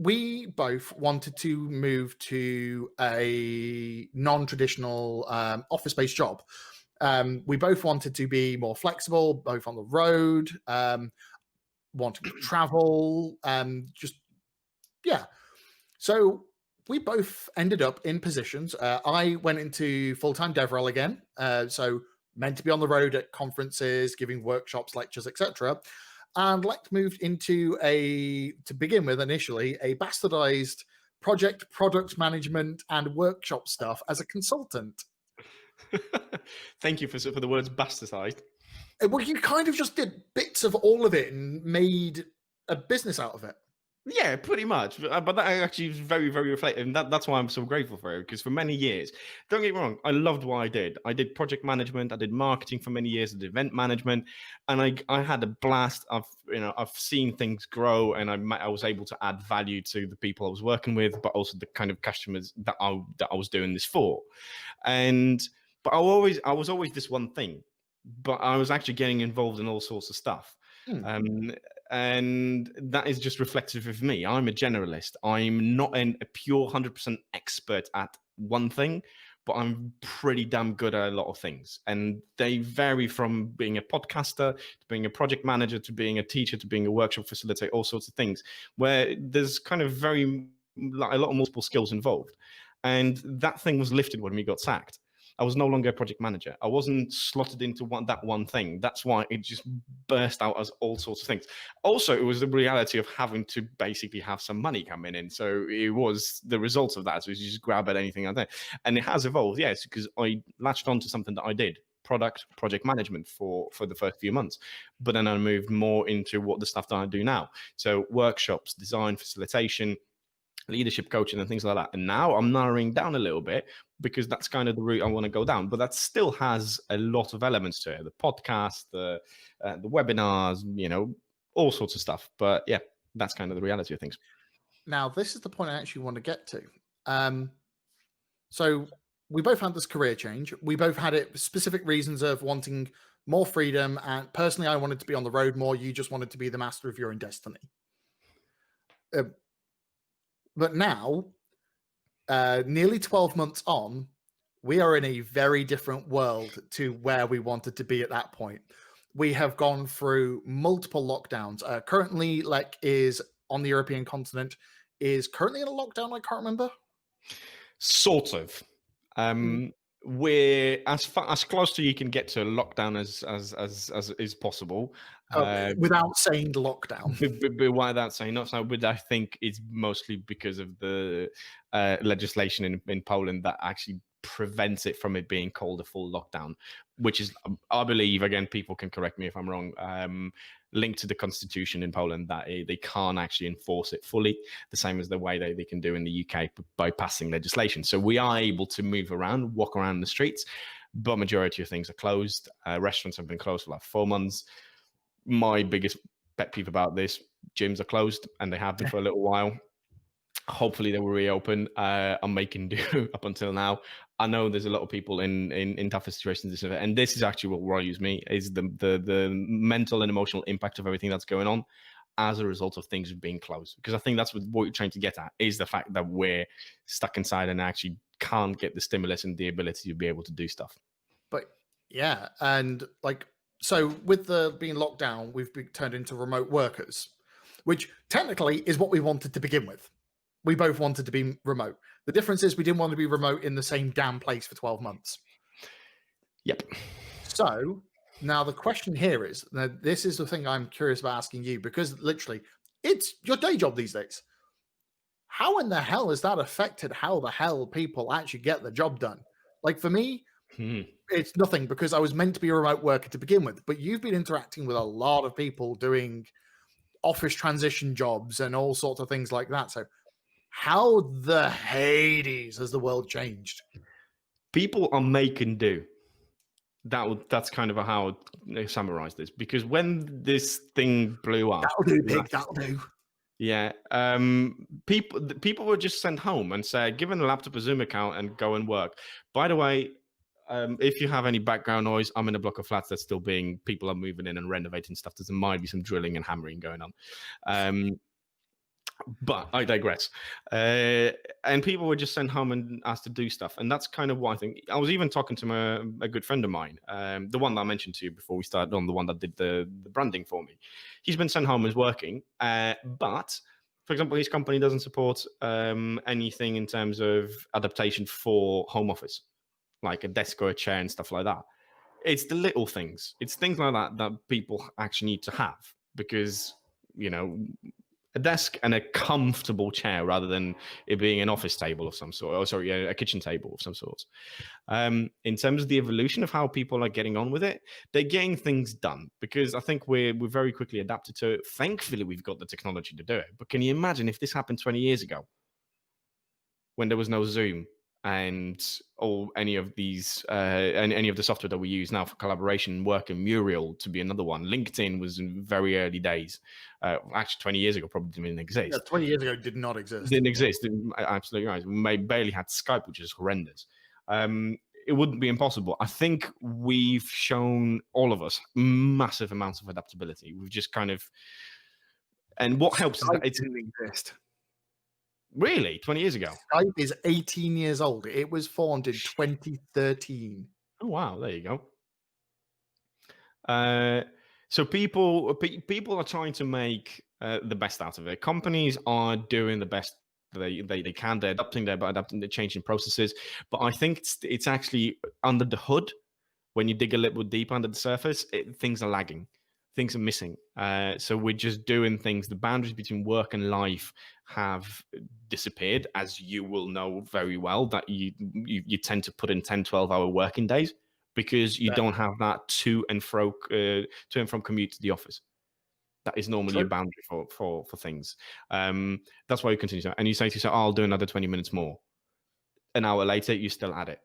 we both wanted to move to a non-traditional office-based job. We both wanted to be more flexible, both on the road, wanting to travel, So we both ended up in positions. I went into full-time dev role again, so meant to be on the road at conferences, giving workshops, lectures, etc. And Lech moved into to begin with, initially, a bastardized project, product management, and workshop stuff as a consultant. Thank you for the words bastardized. Well, you kind of just did bits of all of it and made a business out of it. Yeah, pretty much. But that actually is very, very reflective. And that's why I'm so grateful for it. Because for many years, don't get me wrong, I loved what I did. I did project management. I did marketing for many years. I did event management, and I had a blast. I've seen things grow, and I was able to add value to the people I was working with, but also the kind of customers that I was doing this for. But I was always this one thing. But I was actually getting involved in all sorts of stuff. And that is just reflective of me. I'm a generalist. I'm not a pure 100% expert at one thing, but I'm pretty damn good at a lot of things. And they vary from being a podcaster to being a project manager to being a teacher to being a workshop facilitator, all sorts of things, where there's kind of a lot of multiple skills involved. And that thing was lifted when we got sacked. I was no longer a project manager. I wasn't slotted into that one thing. That's why it just burst out as all sorts of things. Also, it was the reality of having to basically have some money coming in. So it was the result of that. So you just grab at anything out there. And it has evolved, yes, because I latched onto something that I did. Project management for the first few months, but then I moved more into what the stuff that I do now. So workshops, design, facilitation, leadership coaching and things like that. And now I'm narrowing down a little bit because that's kind of the route I want to go down. But that still has a lot of elements to it: the podcast, the webinars, all sorts of stuff. But yeah, that's kind of the reality of things. Now, this is the point I actually want to get to. So we both had this career change. We both had it specific reasons of wanting more freedom. And personally, I wanted to be on the road more. You just wanted to be the master of your own destiny. But now, nearly 12 months on, we are in a very different world to where we wanted to be at that point. We have gone through multiple lockdowns. Currently, Lech is on the European continent, is currently in a lockdown, I can't remember. Sort of. We're as close to you can get to a lockdown as is possible. Without saying lockdown. But without saying not so, but I think it's mostly because of the legislation in Poland that actually prevents it from it being called a full lockdown, which is, I believe, again, people can correct me if I'm wrong, linked to the constitution in Poland, that they can't actually enforce it fully, the same as the way they can do in the UK by passing legislation. So we are able to move around, walk around the streets, but majority of things are closed. Restaurants have been closed for like 4 months. My biggest pet peeve about this: gyms are closed, and they have been for a little while. Hopefully they will reopen. I'm making do up until now. I know there's a lot of people in tougher situations, and this is actually what worries me: is the mental and emotional impact of everything that's going on as a result of things being closed. Because I think that's what you're trying to get at, is the fact that we're stuck inside and actually can't get the stimulus and the ability to be able to do stuff. But yeah, and so with the being locked down, we've been turned into remote workers. which technically is what we wanted to begin with. We both wanted to be remote. The difference is we didn't want to be remote in the same damn place for 12 months. Yep. So now the question here is, now this is the thing I'm curious about asking you, because literally it's your day job these days. How in the hell has that affected how the hell people actually get the job done? Like for me, it's nothing, because I was meant to be a remote worker to begin with, but you've been interacting with a lot of people doing office transition jobs and all sorts of things like that. So how the Hades has the world changed? People are making do. That's kind of how I summarize this, because when this thing blew up, That'll do, pig. That'll do. Yeah, people were just sent home and say, given a laptop, a Zoom account, and go and work. By the way, if you have any background noise, I'm in a block of flats that's still being, people are moving in and renovating stuff. There might be some drilling and hammering going on. But I digress. And people were just sent home and asked to do stuff. And that's kind of what I think. I was even talking to a good friend of mine, the one that I mentioned to you before we started on, the one that did the branding for me. He's been sent home as working. But, for example, his company doesn't support anything in terms of adaptation for home office, like a desk or a chair and stuff like that. It's the little things. It's things like that that people actually need to have, because, you know, a desk and a comfortable chair rather than it being an office table of some sort, or sorry, a kitchen table of some sort. In terms of the evolution of how people are getting on with it, they're getting things done, because I think we're very quickly adapted to it. Thankfully, we've got the technology to do it. But can you imagine if this happened 20 years ago, when there was no Zoom or any of these any of the software that we use now for collaboration, work, and Muriel to be another one? LinkedIn was in very early days. Actually, 20 years ago, probably didn't exist. Yeah, 20 years ago did not exist. Didn't exist. Absolutely right. We barely had Skype, which is horrendous. It wouldn't be impossible. I think we've shown, all of us, massive amounts of adaptability. We've just kind of, and what helps is that it didn't exist. Really? 20 years ago? Skype is 18 years old. It was formed in 2013. Oh, wow. There you go. So people are trying to make the best out of it. Companies are doing the best they can. They're adapting, they're changing processes. But I think it's actually under the hood, when you dig a little deeper under the surface, things are lagging. Things are missing. So we're just doing things. The boundaries between work and life have disappeared, as you will know very well, that you tend to put in 10, 12-hour working days, because you don't have that to and from commute to the office. That is normally a boundary for things. That's why you continue to, and you say to yourself, I'll do another 20 minutes more. An hour later, you're still at it.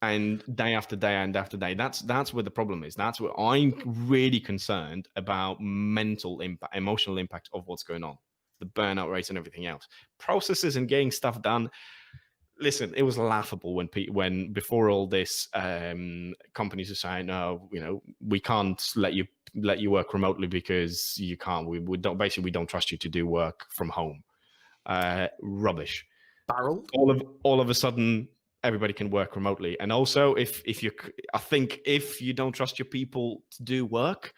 And day after day and after day, that's where the problem is. That's where I'm really concerned about mental impact, emotional impact of what's going on, the burnout rates and everything else. Processes and getting stuff done. Listen, it was laughable when before all this, companies are saying, "No, we can't let you work remotely because you can't. We don't trust you to do work from home." Rubbish. Barreled. All of a sudden, everybody can work remotely. And also, I think if you don't trust your people to do work,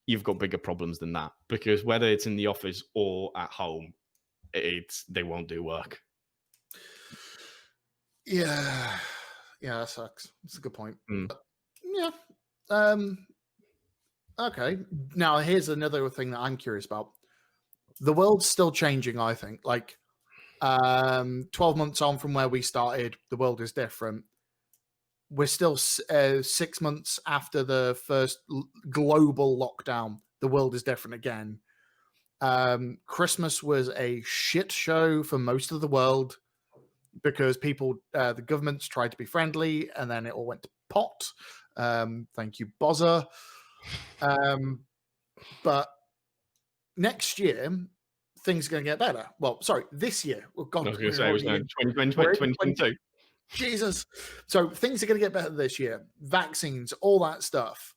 you've got bigger problems than that, because whether it's in the office or at home, they won't do work. Yeah, that sucks. That's a good point. Yeah. Okay. Now, here's another thing that I'm curious about. The world's still changing, I think. Like, 12 months on from where we started, the world is different. We're still 6 months after the first global lockdown. The world is different again. Christmas was a shit show for most of the world, because the governments tried to be friendly, and then it all went to pot. Thank you, Bozza. But next year, things are going to get better. Well, sorry, this year. Oh, God, I was going to say it was 2022. Jesus. So things are going to get better this year. Vaccines, all that stuff.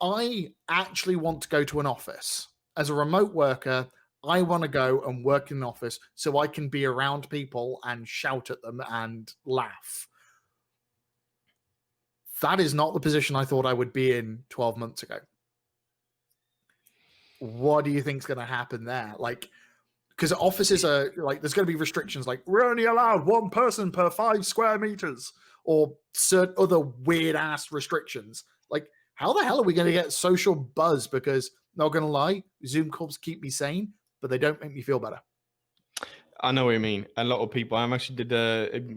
I actually want to go to an office. As a remote worker, I want to go and work in an office so I can be around people and shout at them and laugh. That is not the position I thought I would be in 12 months ago. what do you think's going to happen there? Like, because offices are like, there's going to be restrictions like we're only allowed one person per 5 square meters, or certain other weird ass restrictions. Like, how the hell are we going to get social buzz? Because, not going to lie, Zoom calls keep me sane, but they don't make me feel better. I know what you mean. A lot of people, I'm actually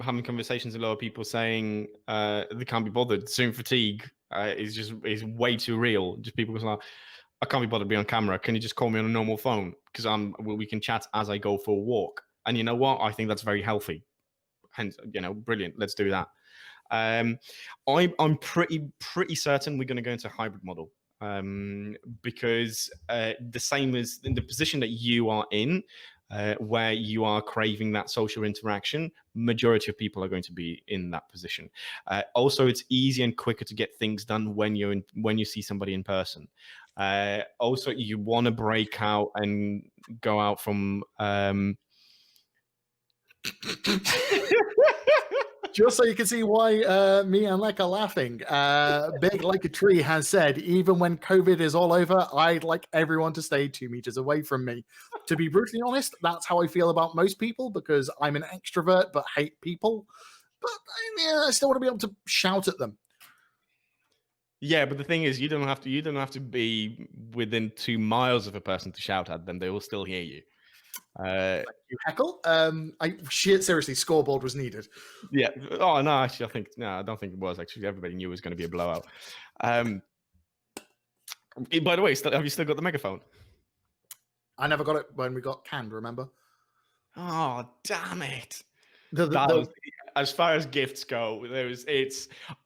having conversations with a lot of people saying they can't be bothered. Zoom fatigue is way too real. Just people go like, I can't be bothered to be on camera. Can you just call me on a normal phone? Because we can chat as I go for a walk. And you know what? I think that's very healthy. Hence, brilliant. Let's do that. I'm pretty certain we're going to go into a hybrid model. Because the same as in the position that you are in, where you are craving that social interaction, majority of people are going to be in that position. Also, it's easier and quicker to get things done when you see somebody in person. Also, you want to break out and go out from. Just so you can see why me and Lech are laughing, Big Like a Tree has said, even when COVID is all over, I'd like everyone to stay 2 meters away from me. To be brutally honest, that's how I feel about most people, because I'm an extrovert but hate people. But I still want to be able to shout at them. Yeah, but the thing is, you don't have to be within 2 miles of a person to shout at them. They will still hear you. You heckle. Seriously, scoreboard was needed. Yeah. Oh no, actually, I don't think it was. Actually, everybody knew it was going to be a blowout. By the way, have you still got the megaphone? I never got it when we got canned. Remember? Oh, damn it! As far as gifts go,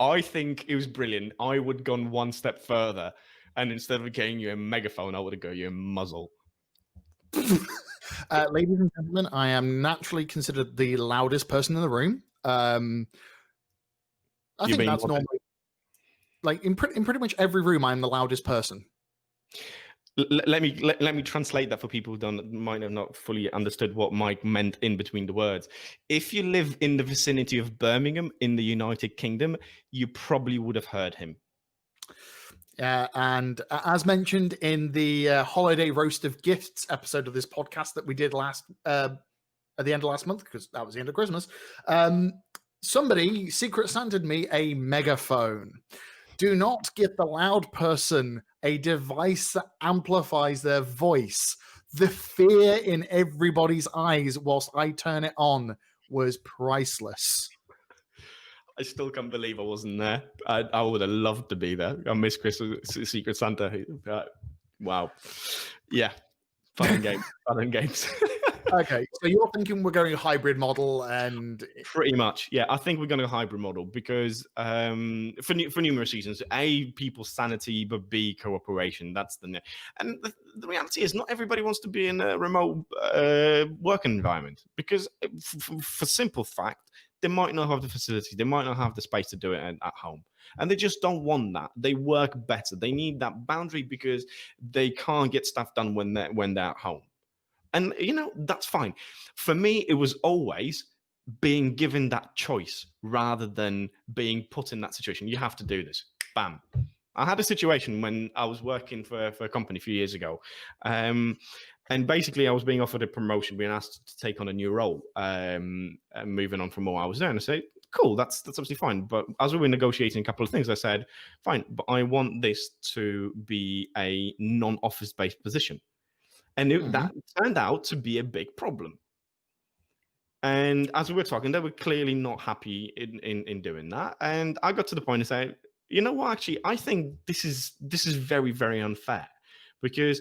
I think it was brilliant. I would have gone one step further, and instead of getting you a megaphone, I would have got you a muzzle. Ladies and gentlemen, I am naturally considered the loudest person in the room. I think that's normally, like in pretty much every room, I'm the loudest person. Let me translate that for people who might have not fully understood what Mike meant in between the words. If you live in the vicinity of Birmingham in the United Kingdom, you probably would have heard him. And as mentioned in the holiday roast of gifts episode of this podcast that we did at the end of last month, because that was the end of Christmas, somebody Secret Santa'd me a megaphone. Do not give the loud person a device that amplifies their voice. The fear in everybody's eyes whilst I turn it on was priceless. I still can't believe I wasn't there. I would have loved to be there. I miss Christmas Secret Santa. Wow. Yeah. Fun and games. Okay, so you're thinking we're going a hybrid model, and pretty much, yeah. I think we're going to a hybrid model because for numerous reasons: A, people's sanity, but B, cooperation. That's and the reality is, not everybody wants to be in a remote working environment because, for simple fact, they might not have the facility, they might not have the space to do it at home, and they just don't want that. They work better. They need that boundary because they can't get stuff done when they're at home. And, that's fine. For me, it was always being given that choice rather than being put in that situation. You have to do this. Bam. I had a situation when I was working for a company a few years ago. And basically, I was being offered a promotion, being asked to take on a new role, moving on from what I was doing. I said, cool, that's absolutely fine. But as we were negotiating a couple of things, I said, fine, but I want this to be a non-office-based position. And that turned out to be a big problem. And as we were talking, they were clearly not happy in doing that. And I got to the point of saying, you know what, actually, I think this is very, very unfair. Because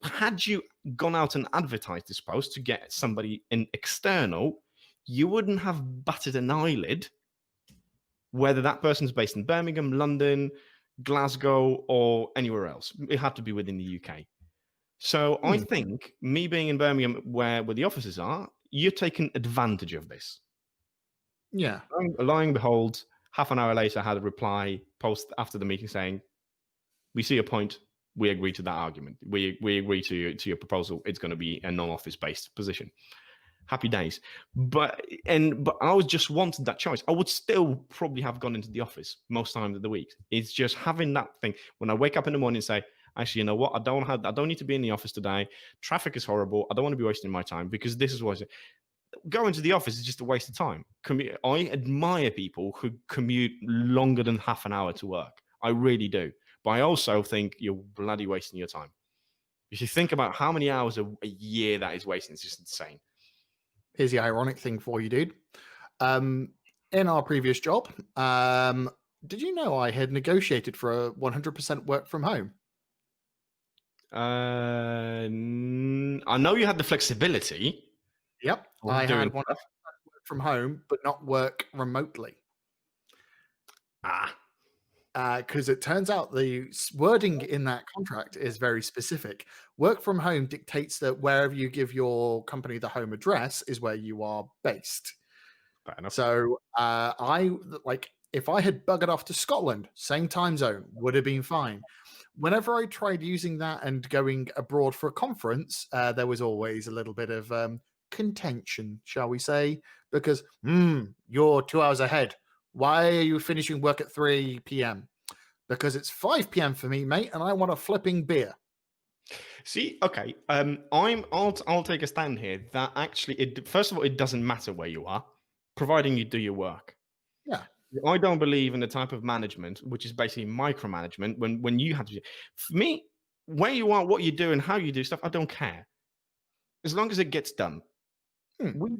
had you gone out and advertised this post to get somebody external, you wouldn't have batted an eyelid whether that person's based in Birmingham, London, Glasgow, or anywhere else. It had to be within the UK. So I think me being in Birmingham, where the offices are, you're taking advantage of this. Yeah. Lo and behold, half an hour later, I had a reply post after the meeting saying, "We see your point. We agree to that argument. We agree to your proposal. It's going to be a non-office based position." Happy days. But I was just wanted that choice. I would still probably have gone into the office most times of the week. It's just having that thing when I wake up in the morning and say, actually, you know what? I don't need to be in the office today. Traffic is horrible. I don't want to be wasting my time because this is what going to the office is just a waste of time. I admire people who commute longer than half an hour to work. I really do. But I also think you're bloody wasting your time. If you think about how many hours a year that is wasting, it's just insane. Here's the ironic thing for you, dude. In our previous job, did you know I had negotiated for a 100% work from home? I know you had the flexibility. Yep, I had 100% work from home, but not work remotely. Because it turns out the wording in that contract is very specific. Work from home dictates that wherever you give your company the home address is where you are based. Fair enough. So if I had buggered off to Scotland, same time zone, would have been fine. Whenever I tried using that and going abroad for a conference, there was always a little bit of contention, shall we say, because you're 2 hours ahead. Why are you finishing work at 3 p.m.? Because it's 5 p.m. for me, mate, and I want a flipping beer. See, okay, I'll take a stand here that actually, first of all, it doesn't matter where you are, providing you do your work. Yeah. I don't believe in the type of management, which is basically micromanagement. When you have to, for me, where you are, what you do, and how you do stuff, I don't care, as long as it gets done.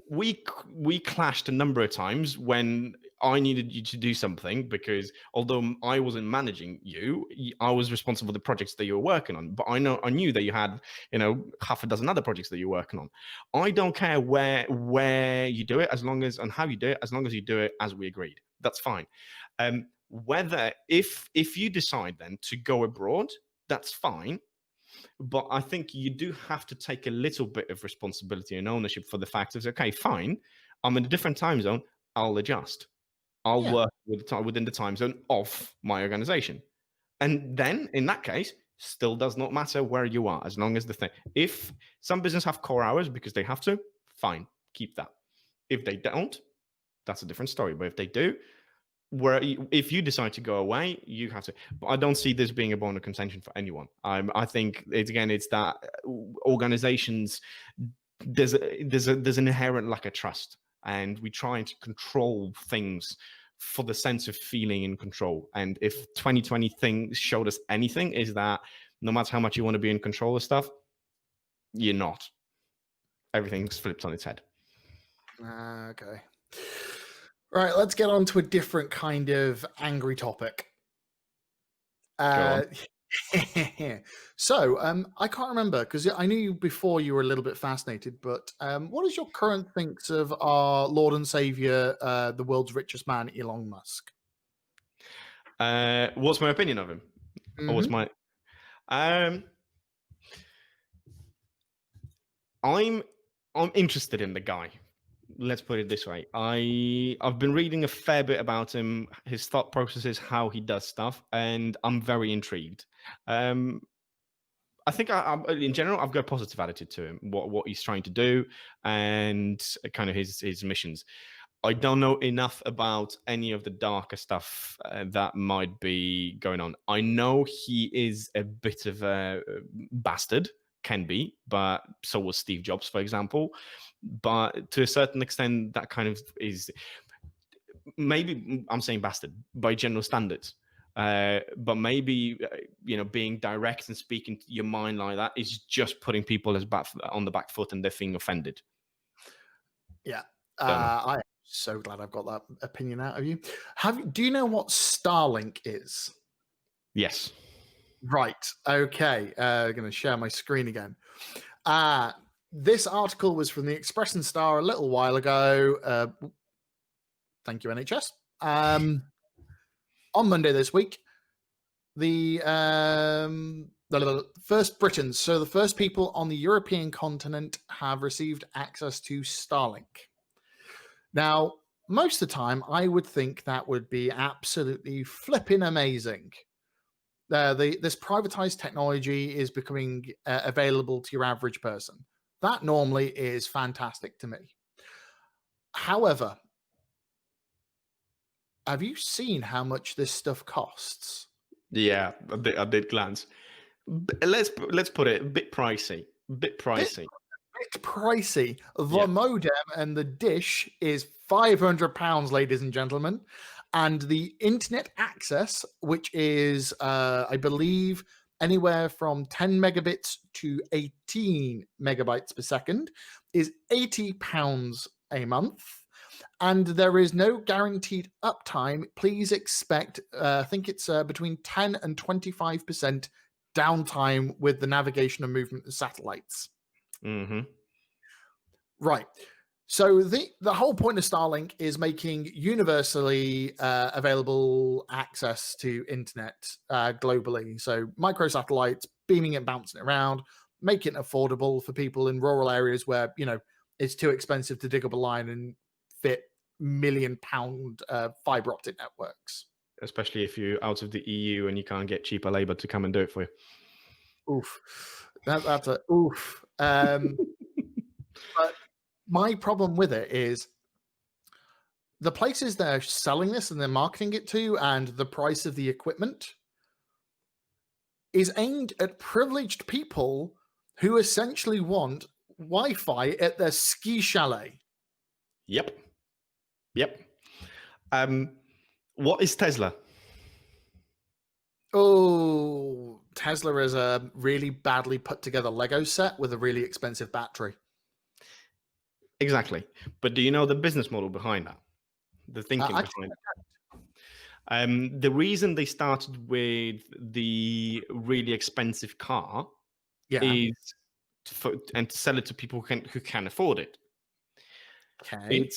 We clashed a number of times when I needed you to do something because although I wasn't managing you, I was responsible for the projects that you were working on. But I knew that you had, half a dozen other projects that you're working on. I don't care where you do it, as long as and how you do it, as long as you do it as we agreed. That's fine. Whether if you decide then to go abroad, that's fine. But I think you do have to take a little bit of responsibility and ownership for the fact of, okay, fine, I'm in a different time zone, I'll adjust. I'll work within the time zone of my organization. And then in that case, still does not matter where you are, as long as if some business have core hours because they have to, fine, keep that. If they don't, that's a different story. But if they do, if you decide to go away, you have to. But I don't see this being a bone of contention for anyone. I think it's that organizations there's an inherent lack of trust, and we try to control things for the sense of feeling in control. And if 2020 things showed us anything, is that no matter how much you want to be in control of stuff, you're not. Everything's flipped on its head. Okay. Right, let's get on to a different kind of angry topic. So, I can't remember because I knew you before you were a little bit fascinated, but what is your current thinks of our Lord and Savior, the world's richest man, Elon Musk? What's my opinion of him? Or what's my I'm interested in the guy. Let's put it this way. I've been reading a fair bit about him, his thought processes, how he does stuff, and I'm very intrigued. I think in general, I've got a positive attitude to him, what he's trying to do, and kind of his missions. I don't know enough about any of the darker stuff that might be going on. I know he is a bit of a bastard, can be, but so was Steve Jobs, for example. But to a certain extent, that kind of is, maybe I'm saying bastard by general standards. But maybe being direct and speaking your mind like that is just putting people on the back foot, and they're feeling offended. Yeah, I'm so glad I've got that opinion out of you. Do you know what Starlink is? Yes. Right. Okay. Going to share my screen again. This article was from the Express and Star a little while ago. Thank you, NHS. On Monday this week, the first Britons, so the first people on the European continent, have received access to Starlink. Now, most of the time, I would think that would be absolutely flipping amazing. This privatized technology is becoming available to your average person. That normally is fantastic to me. However, have you seen how much this stuff costs? Yeah, I did glance. Let's put it a bit pricey. Bit Bit, pricey. bit pricey. The Yeah. modem and the dish is £500, ladies and gentlemen, and the internet access, which is, I believe, anywhere from 10 megabits to 18 megabytes per second, is £80 a month. And there is no guaranteed uptime. Please expect, I think it's between 10 and 25% downtime with the navigation and movement of satellites. Mm-hmm. Right. So the whole point of Starlink is making universally available access to internet globally. So microsatellites, beaming it, bouncing it around, making it affordable for people in rural areas where, it's too expensive to dig up a line and fit £1 million fiber optic networks. Especially if you're out of the EU and you can't get cheaper labor to come and do it for you. Oof. That's a oof. But my problem with it is the places they're selling this and they're marketing it to, and the price of the equipment is aimed at privileged people who essentially want Wi-Fi at their ski chalet. Yep. What is Tesla? Oh, Tesla is a really badly put together Lego set with a really expensive battery. Exactly. But do you know the business model behind that? The thinking behind it? The reason they started with the really expensive car is to sell it to people who can afford it. Okay.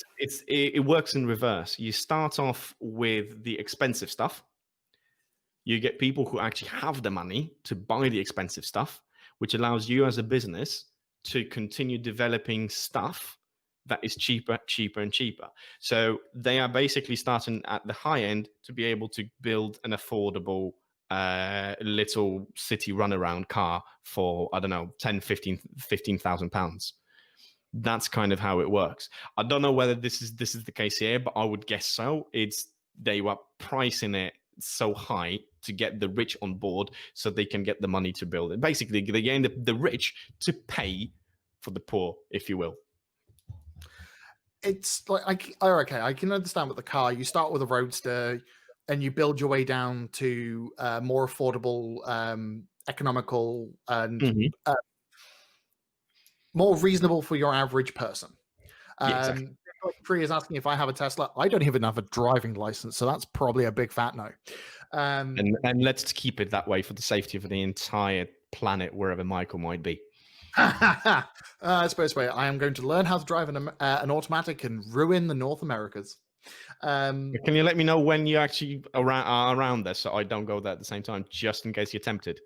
It works in reverse. You start off with the expensive stuff. You get people who actually have the money to buy the expensive stuff, which allows you as a business to continue developing stuff that is cheaper, and cheaper. So they are basically starting at the high end to be able to build an affordable little city runaround car for, I don't know, 10, 15,000 pounds. That's kind of how it works. I don't know whether this is the case here, but I would guess so. They were pricing it so high to get the rich on board so they can get the money to build it. Basically, they get the rich to pay for the poor, if you will. It's like, okay, I can understand with the car. You start with a roadster and you build your way down to more affordable, economical, and more reasonable for your average person. Yeah, exactly. Free is asking if I have a Tesla. I don't even have a driving license, so that's probably a big fat no. And let's keep it that way for the safety of the entire planet, wherever Michael might be. I suppose I am going to learn how to drive an automatic and ruin the North Americas. Can you let me know when you actually are around there so I don't go there at the same time, just in case you're tempted?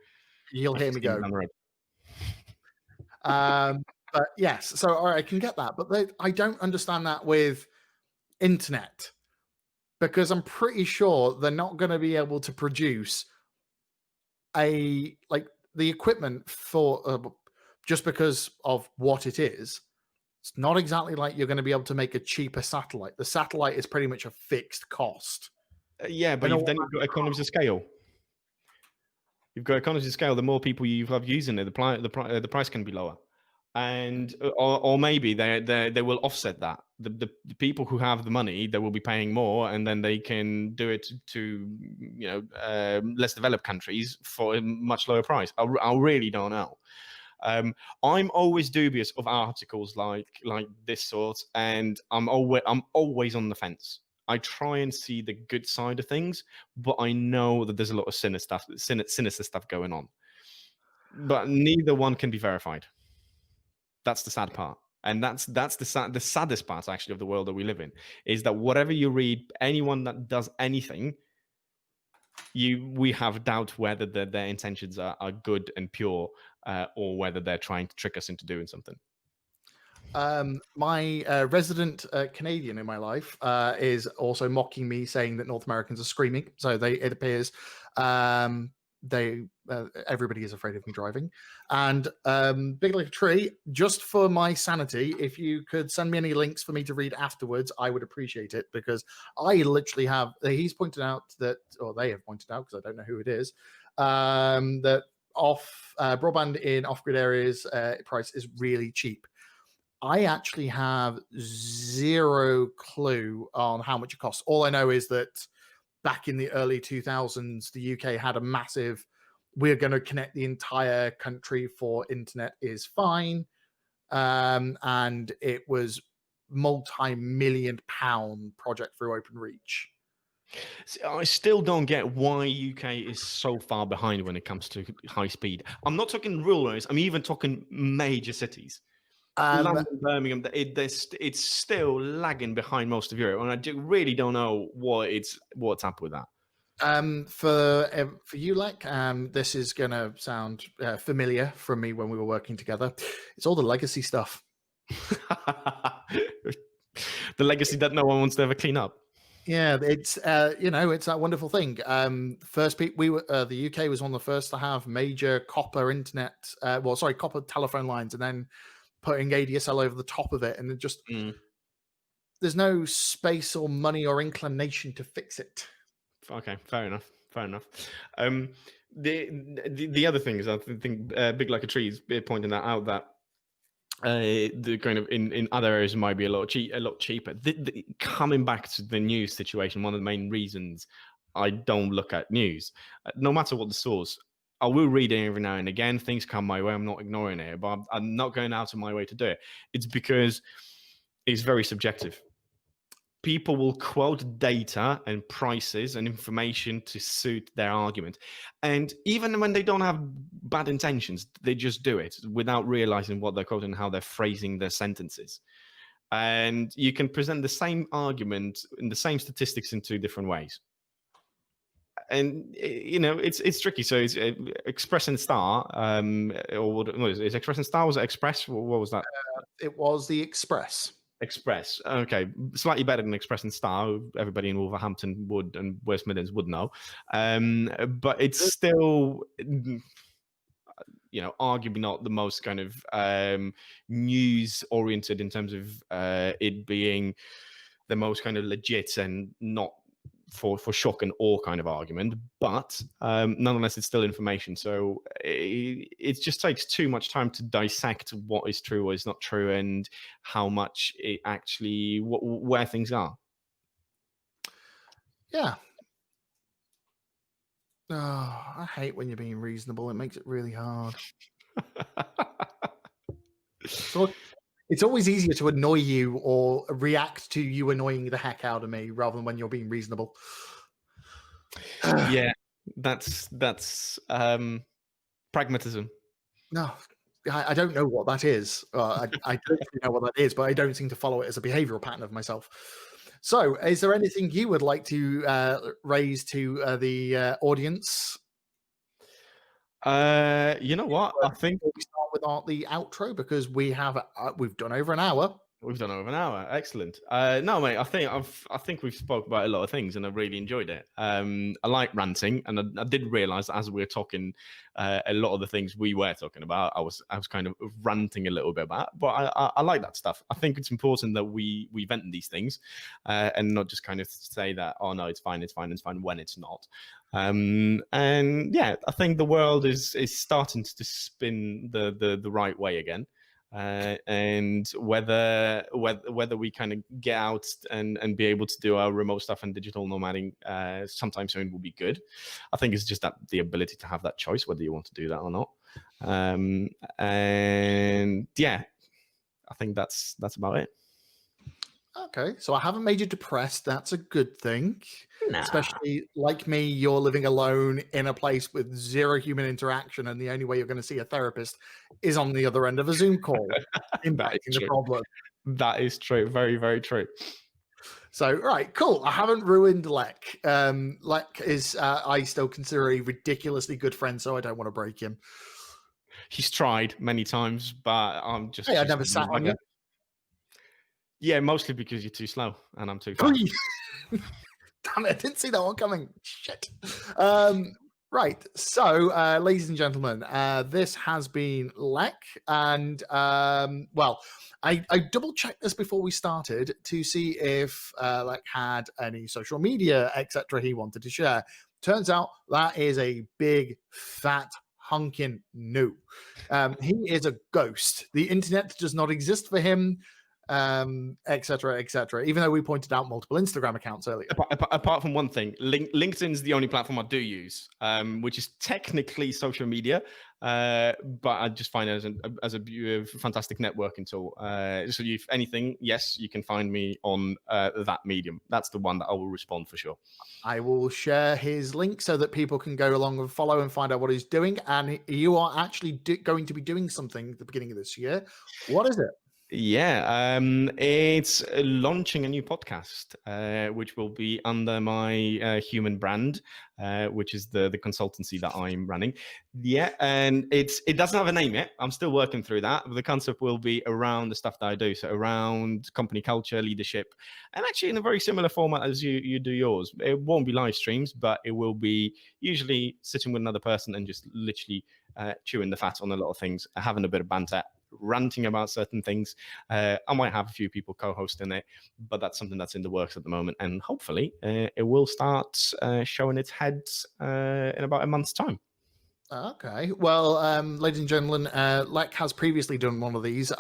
You'll hear me go. But yes, so all right, I can get that, but I don't understand that with internet, because I'm pretty sure they're not going to be able to produce the equipment for just because of what it is. It's not exactly like you're going to be able to make a cheaper satellite. The satellite is pretty much a fixed cost. Yeah, but you've got economies of scale. You've got economies of scale. The more people you have using it, the price can be lower, and or maybe they will offset that. The people who have the money, they will be paying more, and then they can do it to less developed countries for a much lower price. I really don't know. I'm always dubious of articles like this sort, and I'm always on the fence. I try and see the good side of things, but I know that there's a lot of sinister stuff going on. But neither one can be verified. That's the sad part. And that's the saddest part, actually, of the world that we live in, is that whatever you read, anyone that does anything, we have doubt whether their intentions are good and pure, or whether they're trying to trick us into doing something. My resident Canadian in my life is also mocking me, saying that North Americans are screaming. So it appears everybody is afraid of me driving. And Big Like a Tree, just for my sanity, if you could send me any links for me to read afterwards, I would appreciate it, because I literally have. He's pointed out that, or they have pointed out, because I don't know who it is, that broadband in off-grid areas price is really cheap. I actually have zero clue on how much it costs. All I know is that back in the early 2000s, the UK had a massive, we're going to connect the entire country for internet is fine. And it was multi-million pound project through Openreach. See, I still don't get why UK is so far behind when it comes to high speed. I'm not talking rural areas. I'm even talking major cities. Um, London, Birmingham, it's still lagging behind most of Europe, and I really don't know what's up with that. For you, Lech, this is going to sound familiar from me when we were working together. It's all the legacy stuff. The legacy that no one wants to ever clean up. Yeah, it's it's that wonderful thing. The UK was one of the first to have major copper internet, copper telephone lines, and then putting ADSL over the top of it, and it just there's no space or money or inclination to fix it. Okay, fair enough. The other thing is, I think Big Like a Tree is pointing that out, that the kind of in other areas might be a lot cheaper. Coming back to the news situation, one of the main reasons I don't look at news, no matter what the source, I will read it every now and again. Things come my way, I'm not ignoring it, but I'm not going out of my way to do it. It's because it's very subjective. People will quote data and prices and information to suit their argument. And even when they don't have bad intentions, they just do it without realizing what they're quoting and how they're phrasing their sentences. And you can present the same argument and the same statistics in two different ways. And it's tricky. So it's Express and Star, or what is it? Express and Star? Was it Express? What was that? It was the Express. Express. Okay, slightly better than Express and Star. Everybody in Wolverhampton would, and West Midlands would know. But it's still, arguably not the most kind of news oriented in terms of it being the most kind of legit and not for shock and awe kind of argument, but nonetheless it's still information. So it just takes too much time to dissect what is true, what is not true, and how much it actually where things are. Yeah. Oh, I hate when you're being reasonable. It makes it really hard. So it's always easier to annoy you or react to you annoying the heck out of me rather than when you're being reasonable. Yeah, that's pragmatism. No, I don't know what that is. I don't know what that is, but I don't seem to follow it as a behavioral pattern of myself. So, is there anything you would like to raise to the audience? You know what? I think we start with the outro, because we've done over an hour. We've done over an hour. Excellent. No, mate. I think we've spoke about a lot of things, and I really enjoyed it. I like ranting, and I did realize that as we were talking, a lot of the things we were talking about, I was kind of ranting a little bit about. But I like that stuff. I think it's important that we vent these things, and not just kind of say that, oh no, it's fine when it's not. And yeah, I think the world is starting to spin the right way again. And whether we kind of get out and be able to do our remote stuff and digital nomading sometime soon will be good. I think it's just that the ability to have that choice, whether you want to do that or not. And yeah, I think that's about it. Okay, so I haven't made you depressed. That's a good thing. Nah. Especially like me, you're living alone in a place with zero human interaction, and the only way you're going to see a therapist is on the other end of a Zoom call, impacting the problem. That is true. Very, very true. So, right, cool. I haven't ruined Lech. Lech is, I still consider a ridiculously good friend, so I don't want to break him. He's tried many times, but I'm just... Hey, I never sat on you. Yeah, mostly because you're too slow and I'm too fast. Damn it, I didn't see that one coming. Shit. Right, so, ladies and gentlemen, this has been Lech, and, well, I double-checked this before we started to see if Lech had any social media, etc. he wanted to share. Turns out that is a big, fat honking no. He is a ghost. The internet does not exist for him, etc., etc. Even though we pointed out multiple Instagram accounts earlier. Apart from one thing, LinkedIn is the only platform I do use, which is technically social media, but I just find it as a fantastic networking tool. So if anything, yes, you can find me on that medium. That's the one that I will respond for sure. I will share his link so that people can go along and follow and find out what he's doing. And you are actually going to be doing something at the beginning of this year. What is it? Yeah, it's launching a new podcast, which will be under my human brand, which is the consultancy that I'm running. Yeah, and it doesn't have a name yet. I'm still working through that. But the concept will be around the stuff that I do, so around company culture, leadership, and actually in a very similar format as you do yours. It won't be live streams, but it will be usually sitting with another person and just literally chewing the fat on a lot of things, having a bit of banter, ranting about certain things. I might have a few people co-hosting it, but that's something that's in the works at the moment, and hopefully it will start showing its head in about a month's time. Okay. Well, ladies and gentlemen, Lech has previously done one of these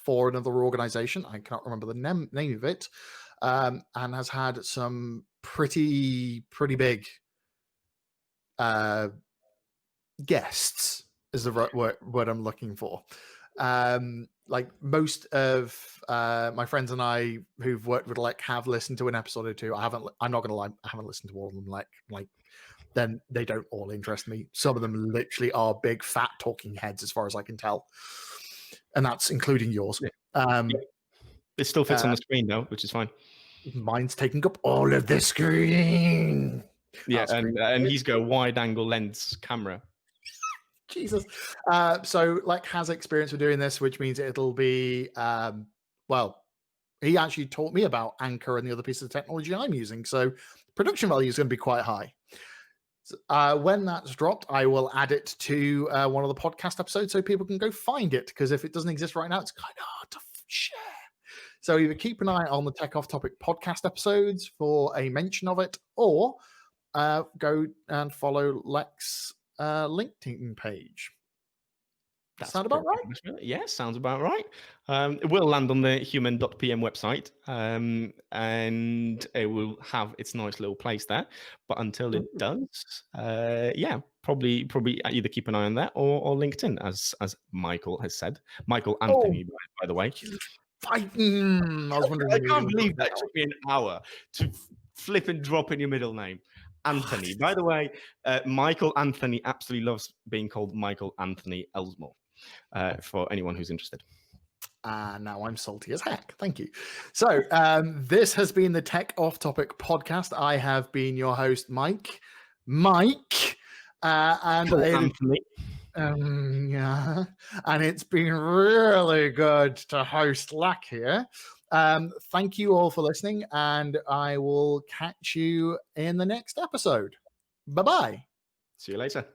for another organization. I cannot remember the name of it, and has had some pretty big guests, is the right word I'm looking for. Like most of my friends and I who've worked with Lech have listened to an episode or two. I'm not gonna lie, I haven't listened to all of them. Like then they don't all interest me. Some of them literally are big fat talking heads as far as I can tell, and that's including yours. It still fits on the screen though, which is fine. Mine's taking up all of the screen. Yeah, and he's got a wide angle lens camera. Jesus. So Lech has experience with doing this, which means it'll be well, he actually taught me about Anchor and the other pieces of technology I'm using. So production value is going to be quite high. So, when that's dropped, I will add it to one of the podcast episodes so people can go find it, because if it doesn't exist right now, it's kind of hard to share. So either keep an eye on the Tech Off Topic podcast episodes for a mention of it, or go and follow Lech's LinkedIn page. That sound about right? Yeah, sounds about right. It will land on the human.pm website, and it will have its nice little place there. But until it does, yeah, probably either keep an eye on that or LinkedIn, as Michael has said. Michael Anthony, by the way. I was wondering. I can't believe that took me an hour to flip and drop in your middle name. Anthony. By the way, Michael Anthony absolutely loves being called Michael Anthony Elsmore, for anyone who's interested. Now I'm salty as heck. Thank you. So this has been the Tech Off Topic podcast. I have been your host, Mike, and Anthony. Yeah, and it's been really good to host Lech here. Thank you all for listening, and I will catch you in the next episode. Bye-bye. See you later.